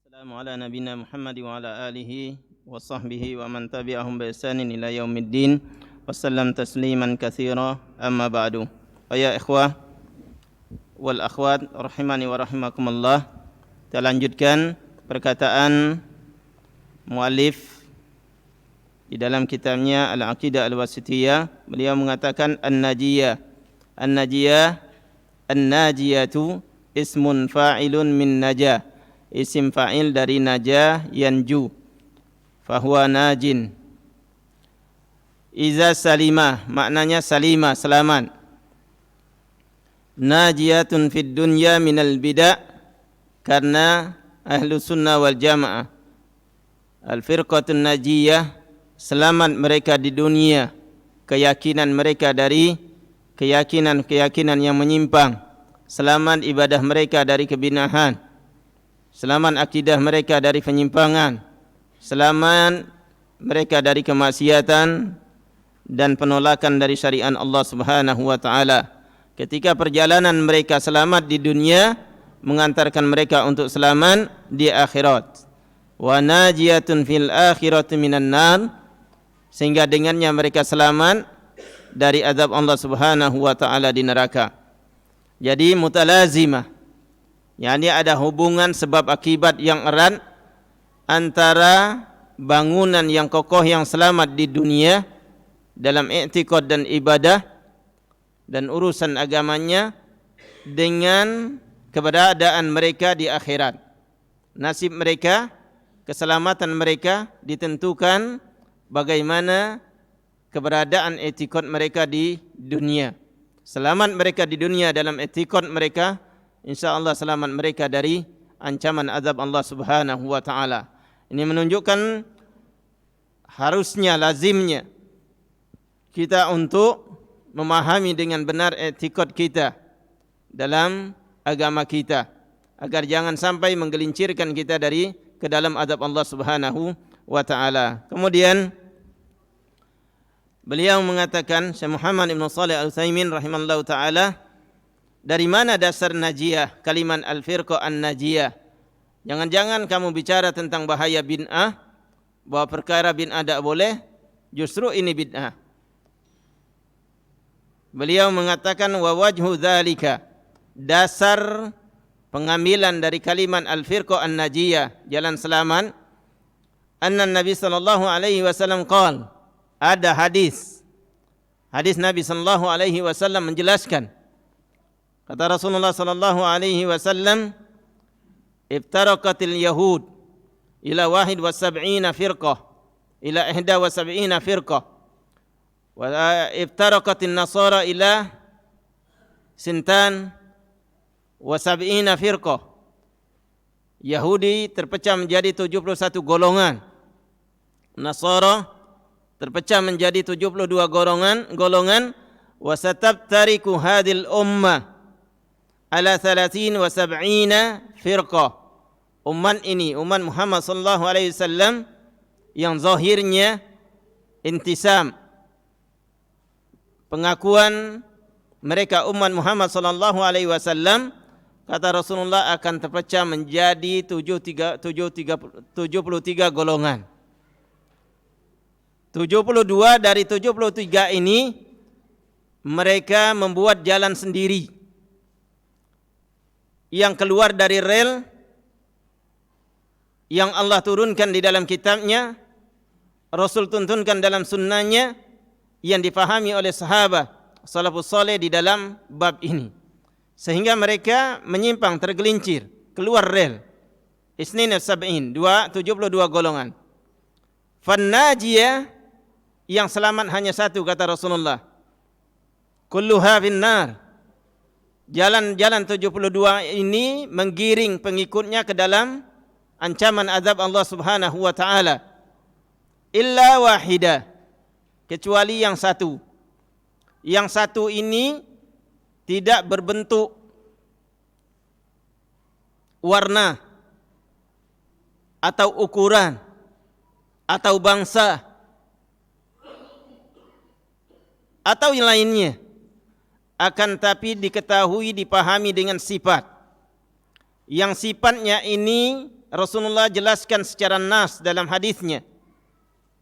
Assalamu ala nabiyina Muhammad wa ala alihi wa sahbihi wa man tabi'ahum bi ihsanin ila yaumiddin wa sallam tasliman katsira, amma ba'du. Ya ikhwah wal akhwat rahimani wa rahimakumullah. Kita lanjutkan perkataan muallif di dalam kitabnya Al-Aqidah Al-Wasithiyah. Beliau mengatakan an-najiyah. An-najiyah, an-najiyatu ismun fa'ilun min najah. Isim fa'il dari najah yanju. Fahuwa najin. Iza salimah, maknanya salimah, selamat. Najiyatun fid dunya minal bida', karena ahlu sunnah wal jamaah. Al-firqatun najiyah, selamat mereka di dunia. Keyakinan mereka dari keyakinan-keyakinan yang menyimpang. Selamat ibadah mereka dari kebinahan. Selamat akidah mereka dari penyimpangan. Selamat mereka dari kemaksiatan dan penolakan dari syariat Allah Subhanahu wa taala. Ketika perjalanan mereka selamat di dunia, mengantarkan mereka untuk selamat di akhirat. Wa najiyatun fil akhirati minan nar, sehingga dengannya mereka selamat dari azab Allah Subhanahu wa taala di neraka. Jadi mutalazimah, yakni ada hubungan sebab akibat yang erat antara bangunan yang kokoh yang selamat di dunia dalam i'tiqad dan ibadah dan urusan agamanya dengan keberadaan mereka di akhirat. Nasib mereka, keselamatan mereka ditentukan bagaimana keberadaan i'tiqad mereka di dunia. Selamat mereka di dunia dalam i'tiqad mereka, insya-Allah selamat mereka dari ancaman azab Allah Subhanahu wa taala. Ini menunjukkan harusnya, lazimnya kita untuk memahami dengan benar i'tiqad kita dalam agama kita, agar jangan sampai menggelincirkan kita dari ke dalam azab Allah Subhanahu wa taala. Kemudian beliau mengatakan, Syekh Muhammad Ibn Shalih Al-Utsaimin rahimallahu taala, dari mana dasar najiyah, kalimat al-firqah an-najiyah? Jangan-jangan kamu bicara tentang bahaya bid'ah, bahwa perkara bid'ah tidak boleh, justru ini bid'ah. Beliau mengatakan wa wajhu dzalika, dasar pengambilan dari kalimat al-firqah an-najiyah, jalan selamat, anna Nabi sallallahu alaihi wasallam qala, ada hadis Nabi sallallahu alaihi wasallam menjelaskan, kata Rasulullah sallallahu alaihi wasallam, iftaraqatil yahud ila 71 firqah, ila 71 firqah, wa iftaraqatin nasara ila 72 firqah. Yahudi terpecah menjadi 71 golongan. Nasara terpecah menjadi 72 golongan. Wa satabtariku hadhil ummah ala 30 wa 70 firqah. Umat ini, umat Muhammad sallallahu alaihi wasallam yang zahirnya intisam, pengakuan mereka umat Muhammad sallallahu alaihi wasallam, kata Rasulullah akan terpecah menjadi 73 golongan. 72 dari 73 ini mereka membuat jalan sendiri yang keluar dari rel yang Allah turunkan di dalam kitabnya, Rasul tuntunkan dalam sunnahnya, yang difahami oleh sahabat salafus saleh di dalam bab ini, sehingga mereka menyimpang, tergelincir, keluar rel. Isnin as-sab'in, 72 golongan. Fan-najiyah, yang selamat hanya satu, kata Rasulullah. Kulluha finnar. Jalan-jalan 72 ini menggiring pengikutnya ke dalam ancaman azab Allah Subhanahu wa taala. Illa wahidah, kecuali yang satu. Yang satu ini tidak berbentuk warna atau ukuran atau bangsa atau yang lainnya, akan tapi diketahui, dipahami dengan sifat. Yang sifatnya ini Rasulullah jelaskan secara nas dalam hadisnya.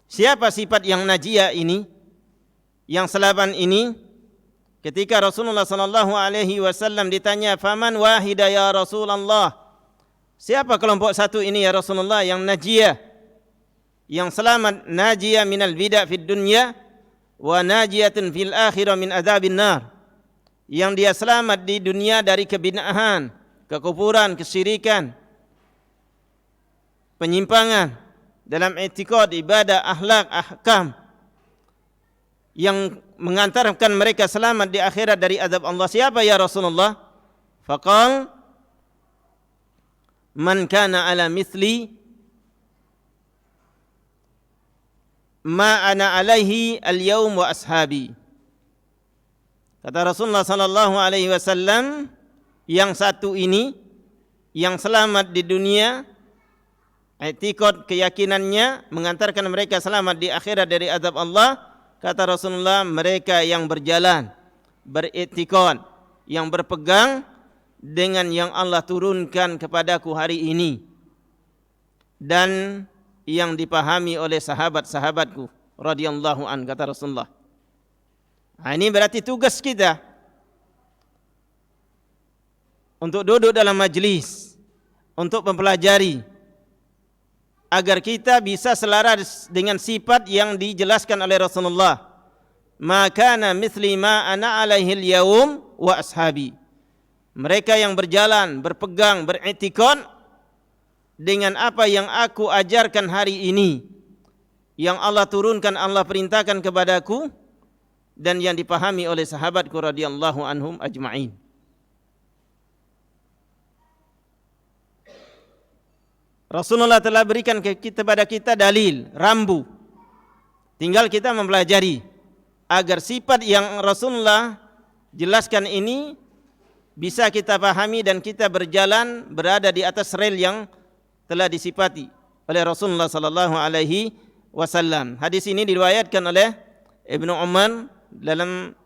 Siapa sifat yang najiyah ini, yang selamat ini? Ketika Rasulullah sallallahu alaihi wasallam ditanya, "Faman wahida ya Rasulullah?" Siapa kelompok satu ini ya Rasulullah yang najiyah, yang selamat, najiyah minal bid'ah fid dunya wa najiyatun fil akhirah min adzabin nar. Yang dia selamat di dunia dari kebid'ahan, kekufuran, kesyirikan, penyimpangan dalam i'tiqad, ibadah, akhlak, ahkam, yang mengantarkan mereka selamat di akhirat dari azab Allah. Siapa ya Rasulullah? Faqal, man kana ala mithli ma ana alaihi al-yawm wa ashabi. Kata Rasulullah sallallahu alaihi wasallam, yang satu ini, yang selamat di dunia, i'tiqad, keyakinannya mengantarkan mereka selamat di akhirat dari azab Allah. Kata Rasulullah, mereka yang berjalan, beriktikad, yang berpegang dengan yang Allah turunkan kepadaku hari ini dan yang dipahami oleh sahabat-sahabatku radhiyallahu an, kata Rasulullah. Ini berarti tugas kita untuk duduk dalam majlis, untuk mempelajari, agar kita bisa selaras dengan sifat yang dijelaskan oleh Rasulullah. Maka na mithli ma ana alaihi al-yawm wa ashabi. Mereka yang berjalan, berpegang, beriktikad dengan apa yang aku ajarkan hari ini, yang Allah turunkan, Allah perintahkan kepadaku, dan yang dipahami oleh sahabatku radhiyallahu anhum ajma'in. Rasulullah telah berikan kepada kita dalil, rambu. Tinggal kita mempelajari agar sifat yang Rasulullah jelaskan ini bisa kita pahami dan kita berjalan berada di atas rel yang telah disifati oleh Rasulullah sallallahu alaihi wasallam. Hadis ini diriwayatkan oleh Ibnu Umar dalam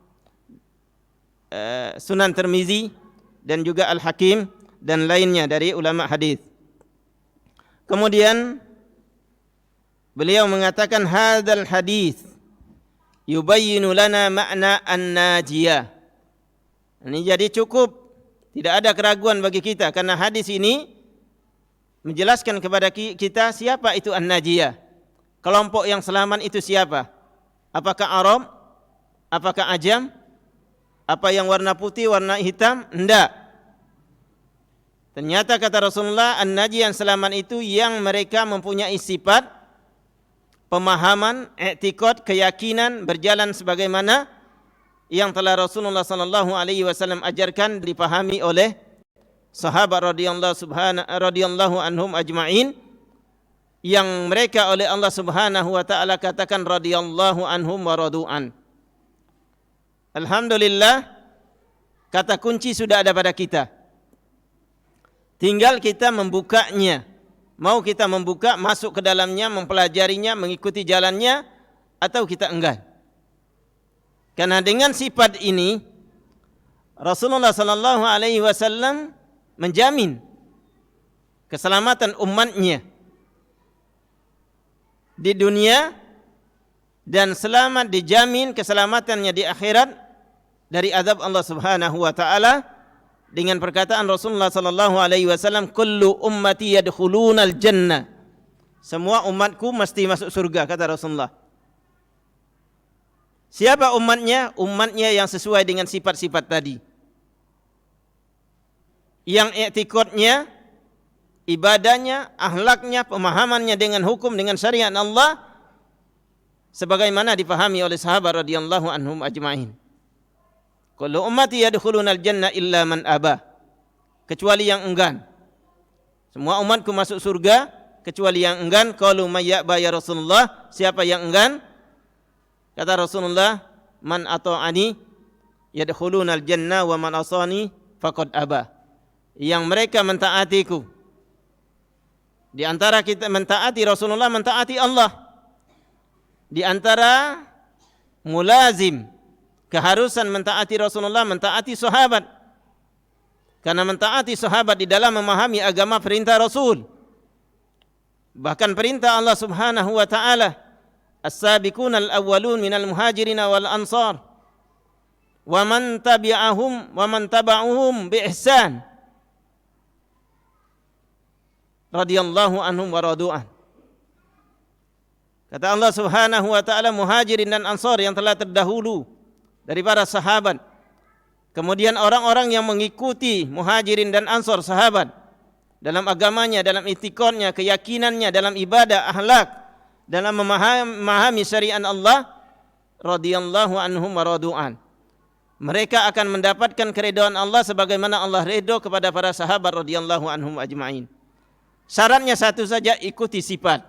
Sunan Tirmizi dan juga Al-Hakim dan lainnya dari ulama hadis. Kemudian beliau mengatakan, hadzal hadis yubayyinu lana makna an-najiyah. Ini jadi cukup, tidak ada keraguan bagi kita, karena hadis ini menjelaskan kepada kita siapa itu an-najiyah. Kelompok yang selamat itu siapa? Apakah Arab? Apakah Ajam? Apa yang warna putih, warna hitam? Tidak. Ternyata kata Rasulullah, an-najiyah yang selamat itu yang mereka mempunyai sifat, pemahaman, i'tiqad, keyakinan, berjalan sebagaimana yang telah Rasulullah sallallahu alaihi wasallam ajarkan, dipahami oleh sahabat radhiyallahu anhum ajma'in, yang mereka oleh Allah Subhanahu wa taala katakan radhiyallahu anhum wa radu'an. Alhamdulillah, kata kunci sudah ada pada kita. Tinggal kita membukanya. Mau kita membuka, masuk ke dalamnya, mempelajarinya, mengikuti jalannya, atau kita enggan. Karena dengan sifat ini Rasulullah sallallahu alaihi wasallam menjamin keselamatan umatnya di dunia, dan selamat, dijamin keselamatannya di akhirat dari azab Allah Subhanahu wa taala, dengan perkataan Rasulullah sallallahu alaihi wasallam, kullu ummati yadkhulunal jannah. Semua umatku mesti masuk surga, kata Rasulullah. Siapa umatnya? Umatnya yang sesuai dengan sifat-sifat tadi. Yang i'tiqadnya, ibadahnya, akhlaknya, pemahamannya dengan hukum, dengan syariat Allah sebagaimana dipahami oleh sahabat radhiyallahu anhum ajma'in. Kullu ummati yadkhulunal jannah illa man aba. Kecuali yang enggan. Semua umatku masuk surga kecuali yang enggan. Qalu may ya'ba ya Rasulullah, siapa yang enggan? Kata Rasulullah, man ata'ani yadkhulunal jannah wa man asani faqad aba. Yang mereka mentaatiku. Di antara kita mentaati Rasulullah, mentaati Allah. Di antara mulazim keharusan mentaati Rasulullah, mentaati sahabat. Karena mentaati sahabat di dalam memahami agama perintah Rasul. Bahkan perintah Allah Subhanahu wa taala, as-sabiquna al-awwalun minal muhajirin wal ansar wa man taba'uhum bi ihsan radhiyallahu anhum wa radu'an. Kata Allah Subhanahu wa taala, muhajirin dan ansar yang telah terdahulu dari para sahabat. Kemudian orang-orang yang mengikuti muhajirin dan ansar sahabat dalam agamanya, dalam i'tiqadnya, keyakinannya, dalam ibadah, akhlak, dalam memahami syariat Allah, radhiyallahu anhum wa radu'an. Mereka akan mendapatkan keridhaan Allah sebagaimana Allah redha kepada para sahabat radhiyallahu anhum ajma'in. Syaratnya satu saja, ikuti sifat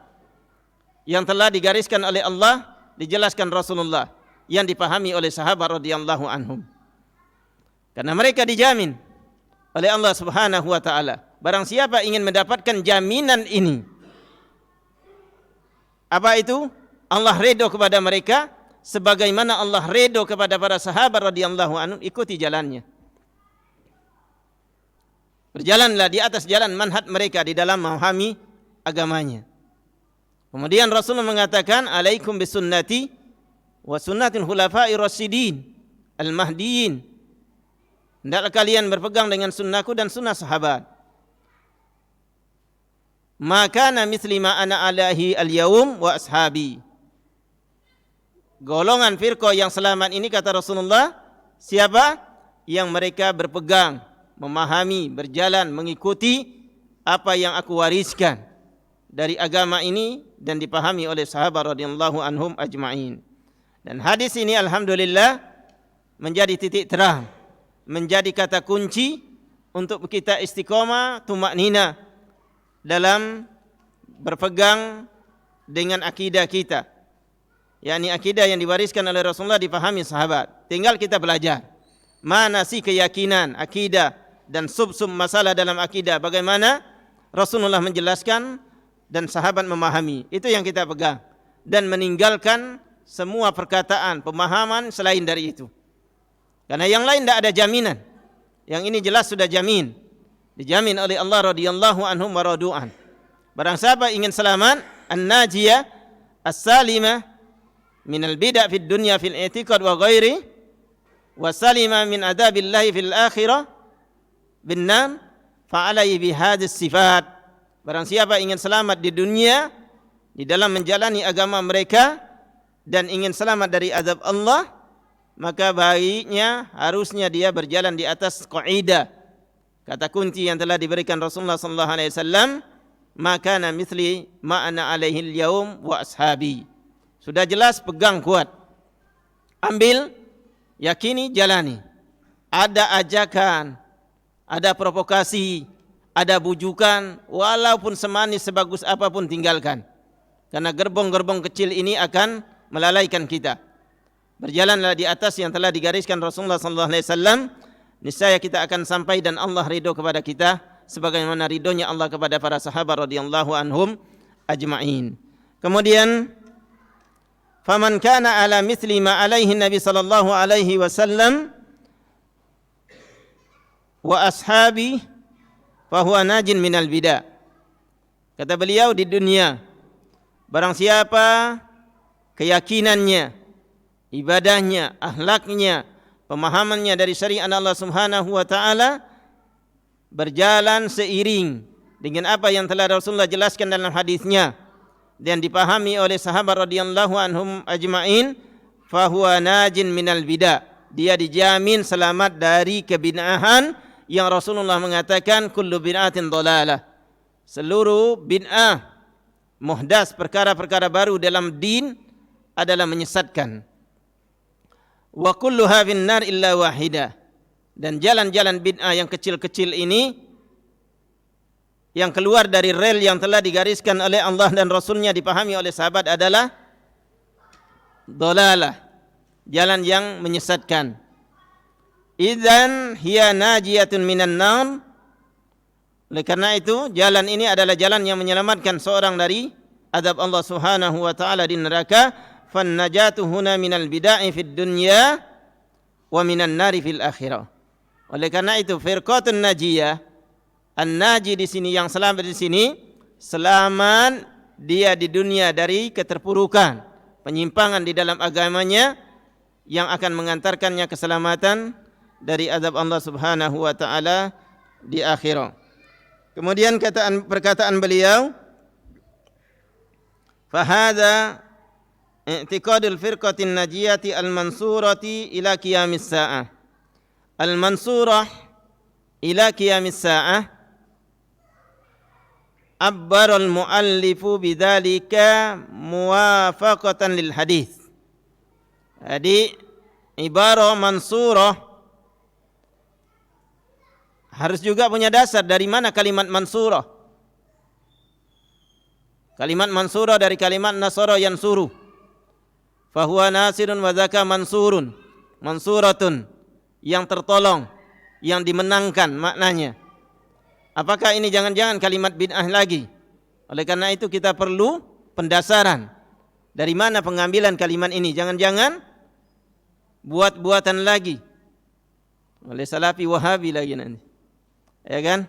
yang telah digariskan oleh Allah, dijelaskan Rasulullah, yang dipahami oleh sahabat radhiyallahu anhum. Karena mereka dijamin oleh Allah Subhanahu wa taala. Barang siapa ingin mendapatkan jaminan ini, apa itu? Allah redha kepada mereka sebagaimana Allah redha kepada para sahabat radhiyallahu anhum, ikuti jalannya. Berjalanlah di atas jalan manhaj mereka di dalam memahami agamanya. Kemudian Rasulullah mengatakan, alaikum bisunnati wa sunnatil khulafai rasyidin al-mahdiyyin. Hendaklah kalian berpegang dengan sunnahku dan sunnah sahabat. Maka na misli ma ana alaihi al-yaum wa ashabi. Golongan firqah yang selamat ini, kata Rasulullah, siapa? Yang mereka berpegang, memahami, berjalan, mengikuti apa yang aku wariskan dari agama ini dan dipahami oleh sahabat radhiyallahu anhum ajma'in. Dan hadis ini alhamdulillah menjadi titik terang, menjadi kata kunci untuk kita istiqamah, tumaknina dalam berpegang dengan akidah kita, yakni akidah yang diwariskan oleh Rasulullah dipahami sahabat. Tinggal kita belajar mana sih keyakinan, akidah dan sub-sub masalah dalam akidah, bagaimana Rasulullah menjelaskan dan sahabat memahami. Itu yang kita pegang dan meninggalkan semua perkataan, pemahaman selain dari itu. Karena yang lain tidak ada jaminan. Yang ini jelas sudah jamin, dijamin oleh Allah radhiyallahu anhum wa radu'an. Barang siapa ingin selamat, an-najiyah as-salimah minal bid'ah fid dunya fil i'tiqad wa ghairi, wa salimah min adabillahi fil akhirah bin nar, fa alaihi bihadhihi sifat. Barang siapa ingin selamat di dunia di dalam menjalani agama mereka dan ingin selamat dari azab Allah, maka baiknya harusnya dia berjalan di atas kaidah, kata kunci yang telah diberikan Rasulullah sallallahu alaihi wasallam, maka na mithli ma ana alaihi al-yaum wa ashabi. Sudah jelas, pegang kuat, ambil, yakini, jalani. Ada ajakan, ada provokasi, ada bujukan, walaupun semanis sebagus apapun tinggalkan. Karena gerbong-gerbong kecil ini akan melalaikan kita. Berjalanlah di atas yang telah digariskan Rasulullah sallallahu alaihi wasallam, niscaya kita akan sampai dan Allah ridho kepada kita sebagaimana ridhonya Allah kepada para sahabat radhiyallahu anhum ajma'in. Kemudian, faman kana ala mithli ma alaihi Nabi sallallahu alaihi wasallam wa ashabi fahuwa najin minal bidah. Kata beliau, di dunia barang siapa keyakinannya, ibadahnya, akhlaknya, pemahamannya dari syariat Allah Subhanahu wa taala berjalan seiring dengan apa yang telah Rasulullah jelaskan dalam hadisnya dan dipahami oleh sahabat radhiyallahu anhum ajma'in, fahuwa najin minal bidah. Dia dijamin selamat dari kebid'ahan yang Rasulullah mengatakan kullu bid'atin dhalalah. Seluruh bid'ah, muhdas, perkara-perkara baru dalam din adalah menyesatkan. Wa kulluha fin nar illa wahidah. Dan jalan-jalan bid'ah yang kecil-kecil ini yang keluar dari rel yang telah digariskan oleh Allah dan Rasulnya dipahami oleh sahabat adalah dhalalah, jalan yang menyesatkan. Idzan hiya najiyatun minan nar. Oleh karena itu, jalan ini adalah jalan yang menyelamatkan seorang dari azab Allah Subhanahu wa taala di neraka. Fan najatu huna minal bid'ah fid dunya wa minan nari fil akhirah. Oleh karena itu, firqatun najiyah, an-naji di sini, yang selamat di sini, selamat dia di dunia dari keterpurukan, penyimpangan di dalam agamanya yang akan mengantarkannya keselamatan dari azab Allah Subhanahu wa taala di akhirat. Kemudian perkataan beliau, fahada i'tiqadul firqatin najiyati al-mansurati ila qiyamis sa'ah. Al-mansurah ila qiyamis sa'ah abbarul muallifu bidzalika muwafaqatan lil hadis. Jadi ibarah mansurah harus juga punya dasar. Dari mana kalimat mansurah? Kalimat mansurah dari kalimat nasara yansuru. Fahuwa nasirun wa zaka mansurun. Mansuratun, yang tertolong, yang dimenangkan maknanya. Apakah ini jangan-jangan kalimat bid'ah lagi? Oleh karena itu kita perlu pendasaran. Dari mana pengambilan kalimat ini? Jangan-jangan buat-buatan lagi oleh salafi wahabi lagi nanti. Ya kan?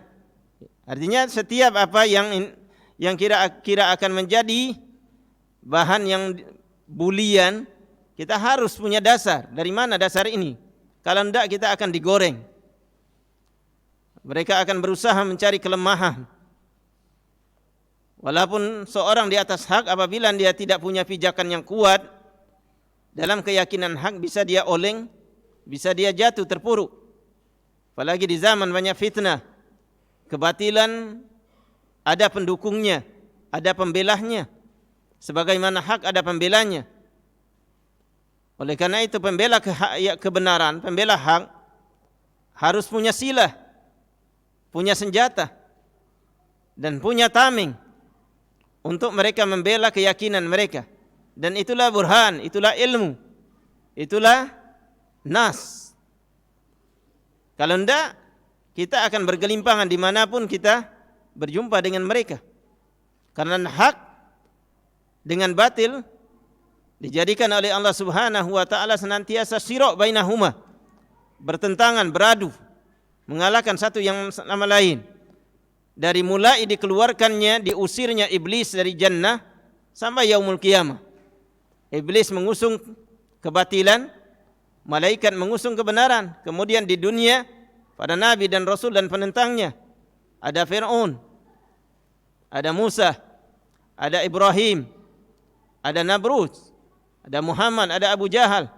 Artinya setiap apa yang kira-kira akan menjadi bahan yang bulian, kita harus punya dasar. Dari mana dasar ini? Kalau tidak kita akan digoreng. Mereka akan berusaha mencari kelemahan. Walaupun seorang di atas hak, apabila dia tidak punya pijakan yang kuat dalam keyakinan hak, bisa dia oleng, bisa dia jatuh terpuruk. Apalagi di zaman banyak fitnah, kebatilan ada pendukungnya, ada pembelahnya. Sebagaimana hak ada pembelanya. Oleh karena itu pembela kebenaran, pembela hak harus punya silah, punya senjata, dan punya tameng untuk mereka membela keyakinan mereka. Dan itulah burhan, itulah ilmu, itulah nas. Kalau tidak, kita akan bergelimpangan dimanapun kita berjumpa dengan mereka. Karena hak dengan batil dijadikan oleh Allah Subhanahu wa taala senantiasa sirok bainahuma, bertentangan, beradu, mengalahkan satu yang sama lain. Dari mulai dikeluarkannya, diusirnya iblis dari jannah sampai yaumul qiyamah. Iblis mengusung kebatilan, malaikat mengusung kebenaran. Kemudian di dunia pada nabi dan rasul dan penentangnya, ada Fir'aun, ada Musa, ada Ibrahim, ada Nabrud, ada Muhammad, ada Abu Jahal.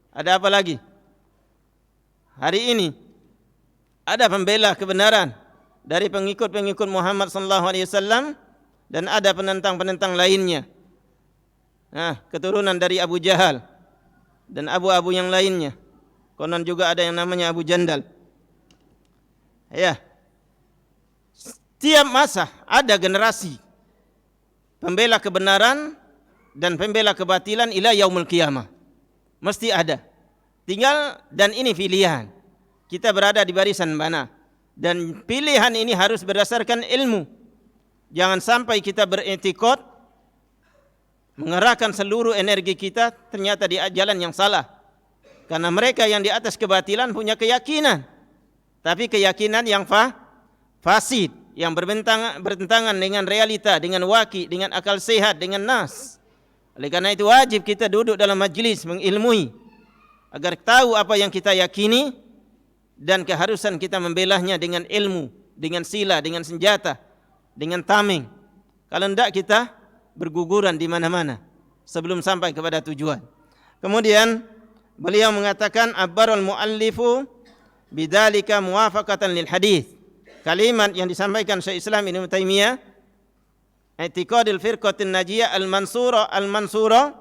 Ada apa lagi? Hari ini ada pembela kebenaran dari pengikut-pengikut Muhammad sallallahu alaihi wasallam, dan ada penentang-penentang lainnya. Keturunan dari Abu Jahal dan abu-abu yang lainnya. Konon juga ada yang namanya Abu Jandal. Ya. Setiap masa ada generasi pembela kebenaran dan pembela kebatilan ila yaumul qiyamah. Mesti ada. Tinggal, dan ini pilihan. Kita berada di barisan mana. Dan pilihan ini harus berdasarkan ilmu. Jangan sampai kita beretikot, mengerahkan seluruh energi kita ternyata di jalan yang salah. Karena mereka yang di atas kebatilan punya keyakinan, tapi keyakinan yang fasid, yang bertentangan dengan realita, dengan waqi', dengan akal sehat, dengan nas. Oleh karena itu wajib kita duduk dalam majlis mengilmui agar tahu apa yang kita yakini, dan keharusan kita membelahnya dengan ilmu, dengan sila, dengan senjata, dengan tameng. Kalau tidak kita berguguran di mana-mana sebelum sampai kepada tujuan. Kemudian beliau mengatakan abbarul muallifu bidzalika muwafaqatan lil hadis. Kalimat yang disampaikan Syekh Islam Ibnu Taimiyah, i'tiqadul firqatin najiyah al-mansura,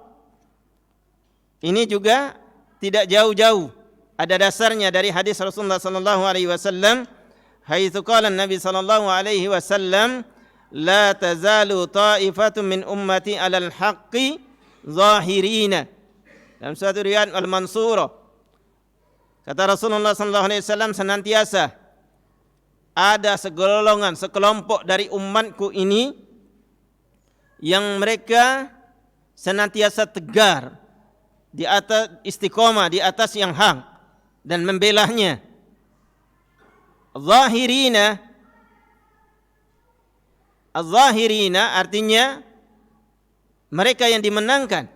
ini juga tidak jauh-jauh, ada dasarnya dari hadis Rasulullah sallallahu alaihi wasallam, haitsu qala Nabi sallallahu alaihi wasallam, la tazalu ta'ifatun min ummati 'alal haqqi zahirina. Dalam suatu riwayat al-mansura, kata Rasulullah sallallahu alaihi wasallam, senantiasa ada segolongan, sekelompok dari umatku ini yang mereka senantiasa tegar di atas istiqomah, di atas yang hak dan membelahnya. Zahirina Az-zahirina artinya mereka yang dimenangkan,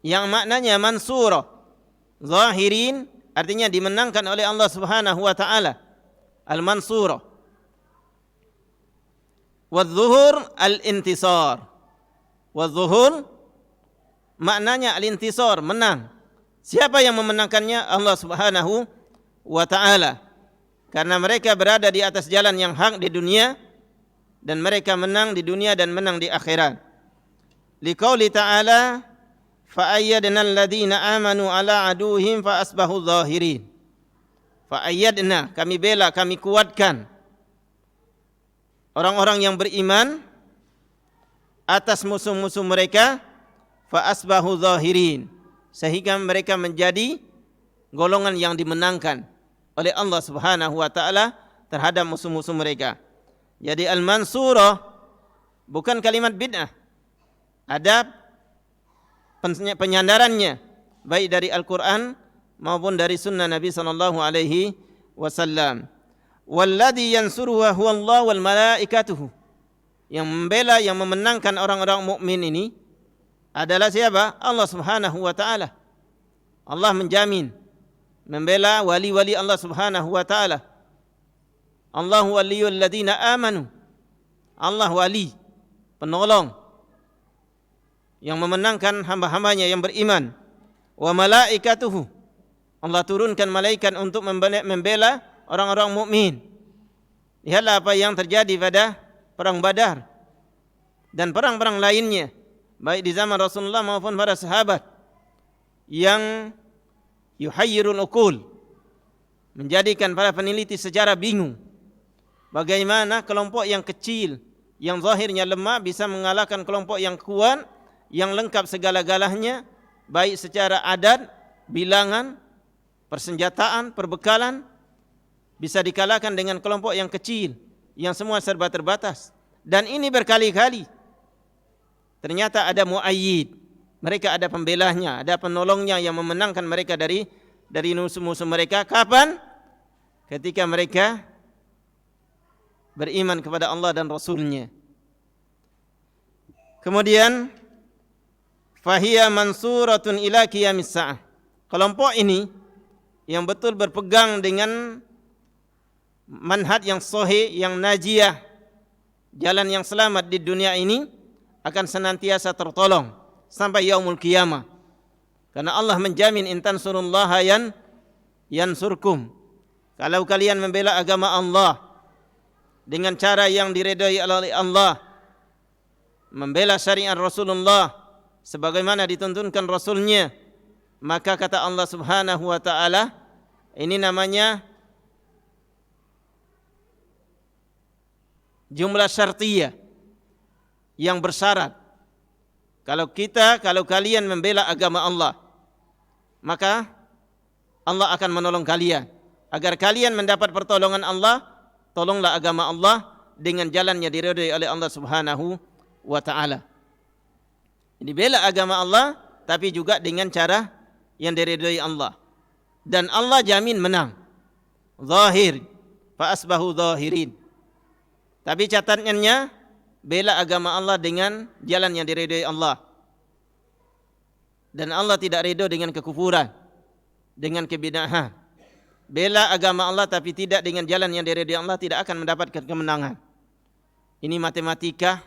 yang maknanya mansurah. Zahirin artinya dimenangkan oleh Allah Subhanahu wa taala. Al-mansurah. Wadh-dhuhur al-intisar. Wadh-dhuhur maknanya al-intisar, menang. Siapa yang memenangkannya? Allah Subhanahu wa taala. Karena mereka berada di atas jalan yang hak di dunia, dan mereka menang di dunia dan menang di akhirat. Liqauli ta'ala, fa'ayyadna alladhina amanu ala aduhim fa asbahu zahirin. Fa'ayyadna, kami bela, kami kuatkan orang-orang yang beriman atas musuh-musuh mereka, fa asbahu zahirin, sehingga mereka menjadi golongan yang dimenangkan oleh Allah Subhanahu wa taala terhadap musuh-musuh mereka. Jadi al-mansurah bukan kalimat bid'ah. Ada penyandarannya baik dari Al-Qur'an maupun dari sunnah Nabi sallallahu alaihi wasallam. Walladhi yansuruhu huwa Allah wal malaikatuhu. Yang membela, yang memenangkan orang-orang mukmin ini adalah siapa? Allah Subhanahu wa taala. Allah menjamin membela wali-wali Allah Subhanahu wa taala. Allahu waliyul ladzina amanu. Allah wali, penolong yang memenangkan hamba-hambanya yang beriman. Wa malaikatuhu. Allah turunkan malaikat untuk membela orang-orang mukmin. Lihatlah apa yang terjadi pada perang Badar dan perang-perang lainnya, baik di zaman Rasulullah maupun para sahabat, yang yuhayyirul uqul, menjadikan para peneliti sejarah bingung. Bagaimana kelompok yang kecil, yang zahirnya lemah bisa mengalahkan kelompok yang kuat, yang lengkap segala-galanya, baik secara adat, bilangan, persenjataan, perbekalan, bisa dikalahkan dengan kelompok yang kecil, yang semua serba terbatas. Dan ini berkali-kali. Ternyata ada muayyid, mereka ada pembelahnya, ada penolongnya yang memenangkan mereka dari musuh-musuh mereka. Kapan? Ketika mereka beriman kepada Allah dan Rasulnya. Kemudian fahiya mansuratun ila qiyamis sa'ah. Kelompok ini yang betul berpegang dengan manhaj yang sahih, yang najiyah, jalan yang selamat di dunia ini, akan senantiasa tertolong sampai yaumul qiyamah. Karena Allah menjamin in tansurullaha yansurkum. Kalau kalian membela agama Allah dengan cara yang diredai oleh Allah, membela syariat Rasulullah sebagaimana dituntunkan Rasulnya, maka kata Allah Subhanahu wa taala, ini namanya jumlah syartiyah yang bersyarat. Kalau kalian membela agama Allah, maka Allah akan menolong kalian. Agar kalian mendapat pertolongan Allah, tolonglah agama Allah dengan jalan yang diridhai oleh Allah Subhanahu wa taala. Jadi bela agama Allah, tapi juga dengan cara yang diridhai Allah. Dan Allah jamin menang. Zahir, fa asbahu zahirin. Tapi catatannya, bela agama Allah dengan jalan yang diridhai Allah. Dan Allah tidak ridho dengan kekufuran, dengan kebid'ahan. Bela agama Allah tapi tidak dengan jalan yang diridhai Allah, tidak akan mendapatkan kemenangan. Ini matematika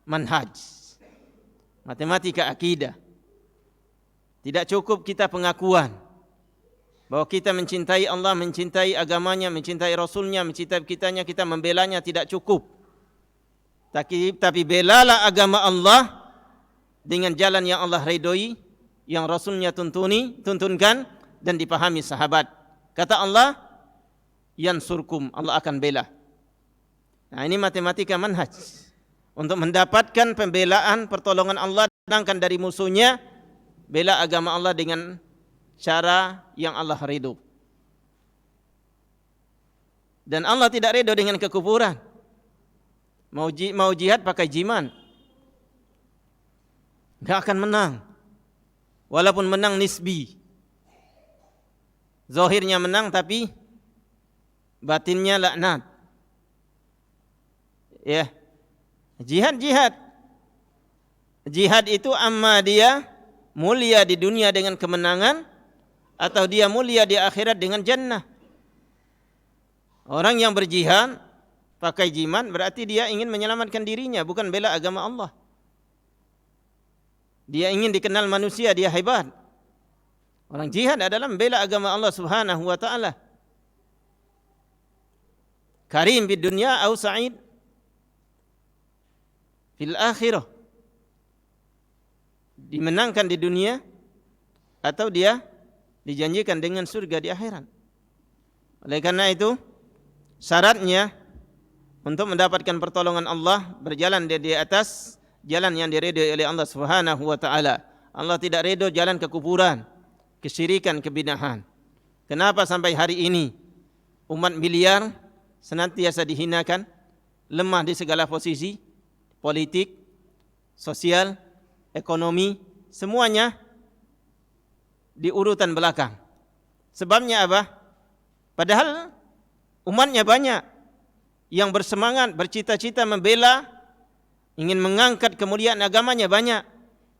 manhaj, matematika akidah. Tidak cukup kita pengakuan bahwa kita mencintai Allah, mencintai agamanya, mencintai Rasulnya, mencintai kitanya, kita membelanya, tidak cukup. Tapi belalah agama Allah dengan jalan yang Allah ridhoi, yang Rasulnya tuntunkan dan dipahami sahabat. Kata Allah, yansurkum, Allah akan bela. Nah, ini matematika manhaj. Untuk mendapatkan pembelaan, pertolongan Allah, datangkan dari musuhnya, bela agama Allah dengan cara yang Allah ridho. Dan Allah tidak ridho dengan kekufuran. Mau jihad pakai jiman, tidak akan menang. Walaupun menang nisbi, zahirnya menang tapi batinnya laknat. Ya. Jihad. Jihad itu amma dia mulia di dunia dengan kemenangan atau dia mulia di akhirat dengan jannah. Orang yang berjihad pakai jimat berarti dia ingin menyelamatkan dirinya, bukan bela agama Allah. Dia ingin dikenal manusia, dia hebat. Orang jihad adalah membela agama Allah Subhanahu wa taala. Karim di dunia atau sa'id fil akhirah. Dimenangkan di dunia atau dia dijanjikan dengan surga di akhirat. Oleh karena itu, syaratnya untuk mendapatkan pertolongan Allah berjalan di atas jalan yang diridhoi oleh Allah Subhanahu wa taala. Allah tidak ridho jalan kekufuran, kesyirikan, kebid'ahan. Kenapa sampai hari ini umat miliar senantiasa dihinakan, lemah di segala posisi, politik, sosial, ekonomi, semuanya di urutan belakang. Sebabnya apa? Padahal umatnya banyak yang bersemangat, bercita-cita membela, ingin mengangkat kemuliaan agamanya banyak.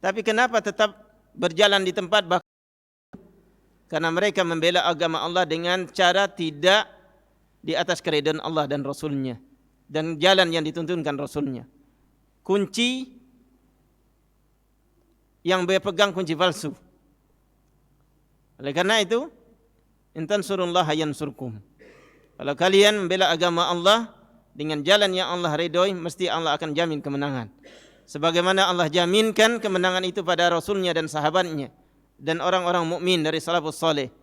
Tapi kenapa tetap berjalan di tempat? Karena mereka membela agama Allah dengan cara tidak di atas keridhaan Allah dan Rasulnya, dan jalan yang dituntunkan Rasulnya. Kunci yang berpegang kunci palsu. Oleh karena itu, intan surullah yansurkum. Kalau kalian membela agama Allah dengan jalan yang Allah ridhoi, mesti Allah akan jamin kemenangan. Sebagaimana Allah jaminkan kemenangan itu pada Rasulnya dan sahabatnya dan orang-orang mukmin dari salafus saleh.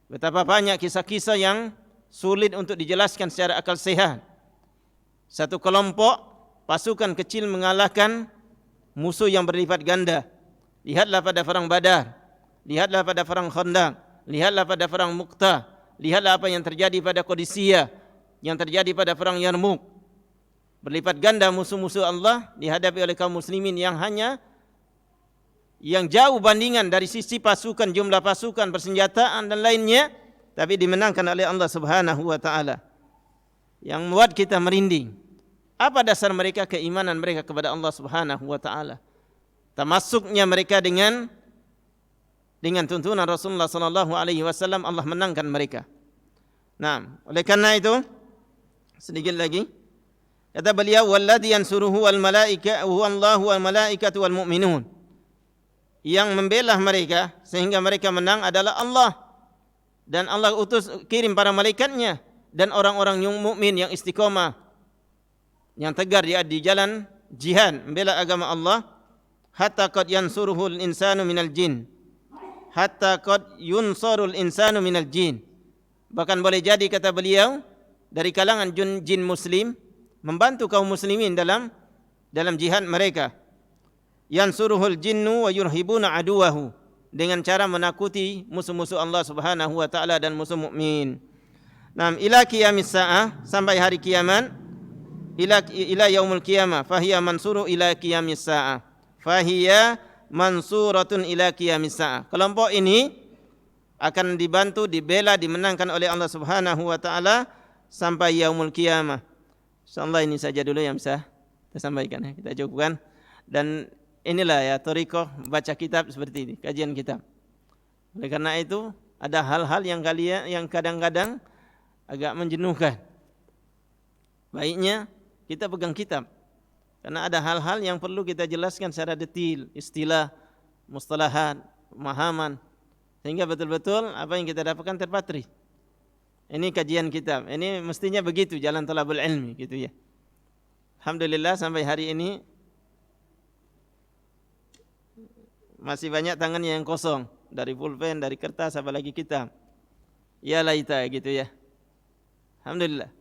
Betapa banyak kisah-kisah yang sulit untuk dijelaskan secara akal sehat. Satu kelompok pasukan kecil mengalahkan musuh yang berlipat ganda. Lihatlah pada perang Badar, lihatlah pada perang Khandaq, lihatlah pada perang Mu'tah, lihatlah apa yang terjadi pada Qadisiyah, yang terjadi pada perang Yarmuk. Berlipat ganda musuh-musuh Allah dihadapi oleh kaum muslimin yang jauh bandingan dari sisi pasukan, jumlah pasukan, persenjataan dan lainnya, tapi dimenangkan oleh Allah Subhanahu wa taala. Yang membuat kita merinding. Apa dasar mereka? Keimanan mereka kepada Allah Subhanahu wa taala. Termasuknya mereka dengan tuntunan Rasulullah sallallahu alaihi wasallam, Allah menangkan mereka. Nah, oleh karena itu sedikit lagi kata beliau, walladzi yansuruhu wal malaika huwa Allahu wal malaikatu wal mu'minun. Yang membela mereka sehingga mereka menang adalah Allah, dan Allah utus kirim para malaikatnya dan orang-orang yang mukmin yang istiqomah, yang tegar di jalan jihad membela agama Allah. Hatta qad yansuruhul insanu minal jin, hatta qad yunsarul insanu minal jin. Bahkan boleh jadi kata beliau dari kalangan jin muslim membantu kaum muslimin dalam jihad mereka. Yansuruhul jinnu wa yurhibuna aduwahu, dengan cara menakuti musuh-musuh Allah Subhanahu wa taala dan musuh mukmin. Nam ila qiyamis saah, sampai hari kiamat. Ila yaumul qiyamah fahiya mansuru ila qiyamis saah. Fahiya mansuratun ila qiyamis saah. Kelompok ini akan dibantu, dibela, dimenangkan oleh Allah Subhanahu wa taala sampai yaumul qiyamah. Insyaallah ini saja dulu yang bisa kita sampaikan, ya. Kita cukupkan. Dan inilah ya thariqah baca kitab seperti ini, kajian kitab. Oleh karena itu ada hal-hal yang kadang-kadang agak menjenuhkan. Baiknya kita pegang kitab, karena ada hal-hal yang perlu kita jelaskan secara detail, istilah, mustalahat, pemahaman, sehingga betul-betul apa yang kita dapatkan terpatri. Ini kajian kitab. Ini mestinya begitu jalan talabul ilmi, gitu ya. Alhamdulillah sampai hari ini masih banyak tangan yang kosong, dari pulpen, dari kertas, apalagi kitab. Ya laita, gitu ya. Alhamdulillah.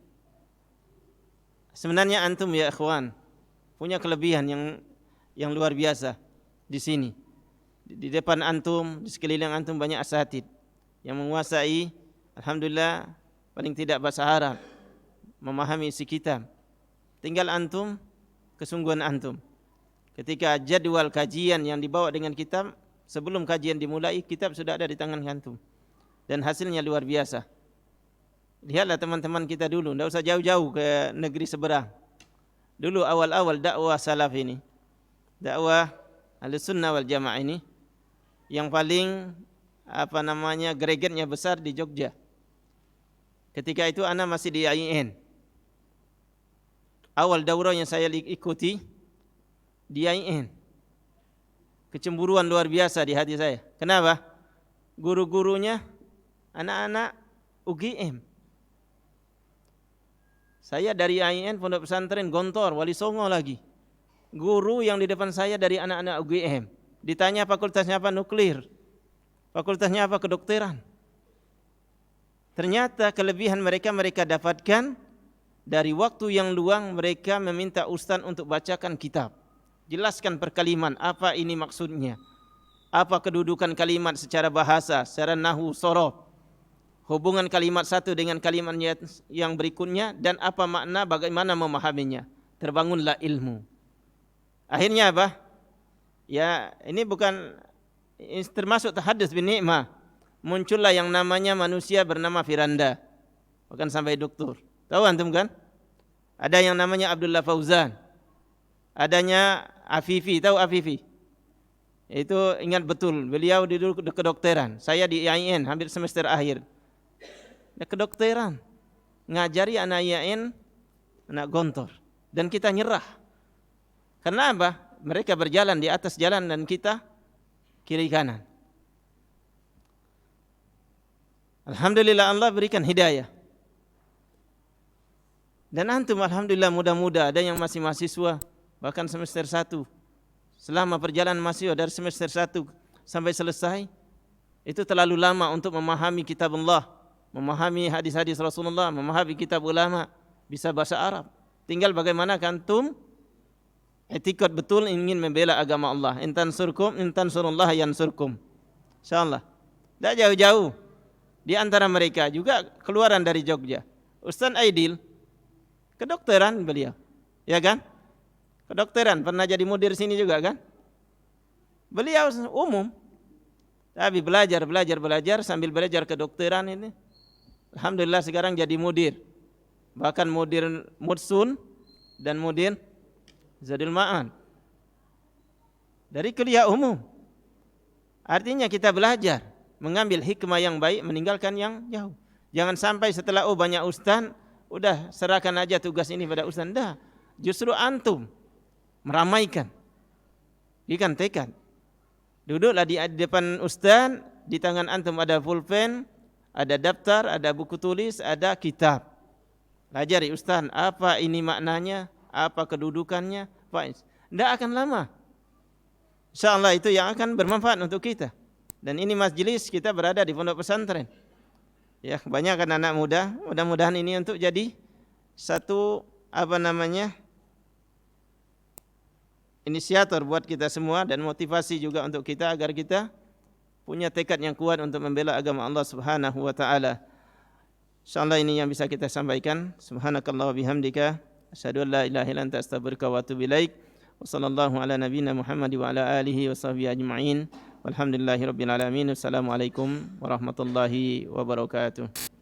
Sebenarnya antum ya ikhwan punya kelebihan yang luar biasa di sini. Di depan antum, di sekeliling antum banyak asatid yang menguasai, alhamdulillah, paling tidak bahasa Arab, memahami isi kitab. Tinggal antum, kesungguhan antum. Ketika jadwal kajian yang dibawa dengan kitab, sebelum kajian dimulai, kitab sudah ada di tangan antum. Dan hasilnya luar biasa. Lihatlah teman-teman kita dulu, tidak usah jauh-jauh ke negeri seberang. Dulu awal-awal dakwah salaf ini, dakwah Ahlussunnah wal Jamaah ini, yang paling gregetnya besar di Jogja. Ketika itu ana masih di IAIN. Awal daurah yang saya ikuti di IAIN. Kecemburuan luar biasa di hati saya. Kenapa? Guru-gurunya anak-anak UGM. Saya dari IAIN Pondok Pesantren Gontor, Wali Songo lagi. Guru yang di depan saya dari anak-anak UGM. Ditanya fakultasnya apa? Nuklir. Fakultasnya apa? Kedokteran. Ternyata kelebihan mereka dapatkan dari waktu yang luang. Mereka meminta ustaz untuk bacakan kitab, jelaskan per kalimat, apa ini maksudnya, apa kedudukan kalimat secara bahasa, secara nahwu, shorof, hubungan kalimat satu dengan kalimat yang berikutnya, dan apa makna, bagaimana memahaminya. Terbangunlah ilmu. Akhirnya apa? Ya, ini bukan termasuk tahadduts bin ni'mah. Muncullah yang namanya manusia bernama Firanda, bahkan sampai doktor. Tahu antum kan? Ada yang namanya Abdullah Fauzan, adanya Afifi. Tahu Afifi? Itu ingat betul, beliau di dulu kedokteran. Saya di IAIN hampir semester akhir. Kedokteran, ngajari anak IAIN, anak Gontor, dan kita nyerah. Karena apa? Mereka berjalan di atas jalan dan kita kiri kanan. Alhamdulillah Allah berikan hidayah. Dan antum alhamdulillah muda-muda, ada yang masih mahasiswa, bahkan semester 1. Selama perjalanan mahasiswa dari semester 1 sampai selesai, itu terlalu lama untuk memahami kitab Allah, memahami hadis-hadis Rasulullah, memahami kitab ulama, bisa bahasa Arab. Tinggal bagaimana antum etikot betul ingin membela agama Allah. Intan surullah yansurkum. Insyaallah. Tidak jauh-jauh. Di antara mereka juga keluaran dari Jogja. Ustaz Aidil, kedokteran beliau, ya kan? Kedokteran, pernah jadi mudir sini juga kan? Beliau umum, tapi belajar sambil belajar kedokteran ini. Alhamdulillah sekarang jadi mudir. Bahkan mudir Mudsun dan mudir Zadul Ma'an. Dari kuliah umum. Artinya kita belajar mengambil hikmah yang baik, meninggalkan yang jauh. Jangan sampai setelah banyak ustaz, udah serahkan aja tugas ini pada ustaz. Dah, justru antum meramaikan. Ikan tekad. Duduklah di depan ustaz, di tangan antum ada pulpen, ada daftar, ada buku tulis, ada kitab. Pelajari ustaz, apa ini maknanya, apa kedudukannya. Tidak akan lama. InsyaAllah itu yang akan bermanfaat untuk kita. Dan ini majelis kita berada di pondok pesantren. Ya, kebanyakan anak muda, mudah-mudahan ini untuk jadi satu inisiator buat kita semua dan motivasi juga untuk kita agar kita punya tekad yang kuat untuk membela agama Allah Subhanahu wa taala. Insyaallah ini yang bisa kita sampaikan. Subhanakallah wa bihamdika asyhadu an la ilaha illa anta astaghfiruka wa atubu ilaik. Wa sallallahu ala nabiyyina Muhammad wa ala alihi wa sahbihi ajma'in. Walhamdulillahirabbil alamin. Assalamualaikum warahmatullahi wabarakatuh.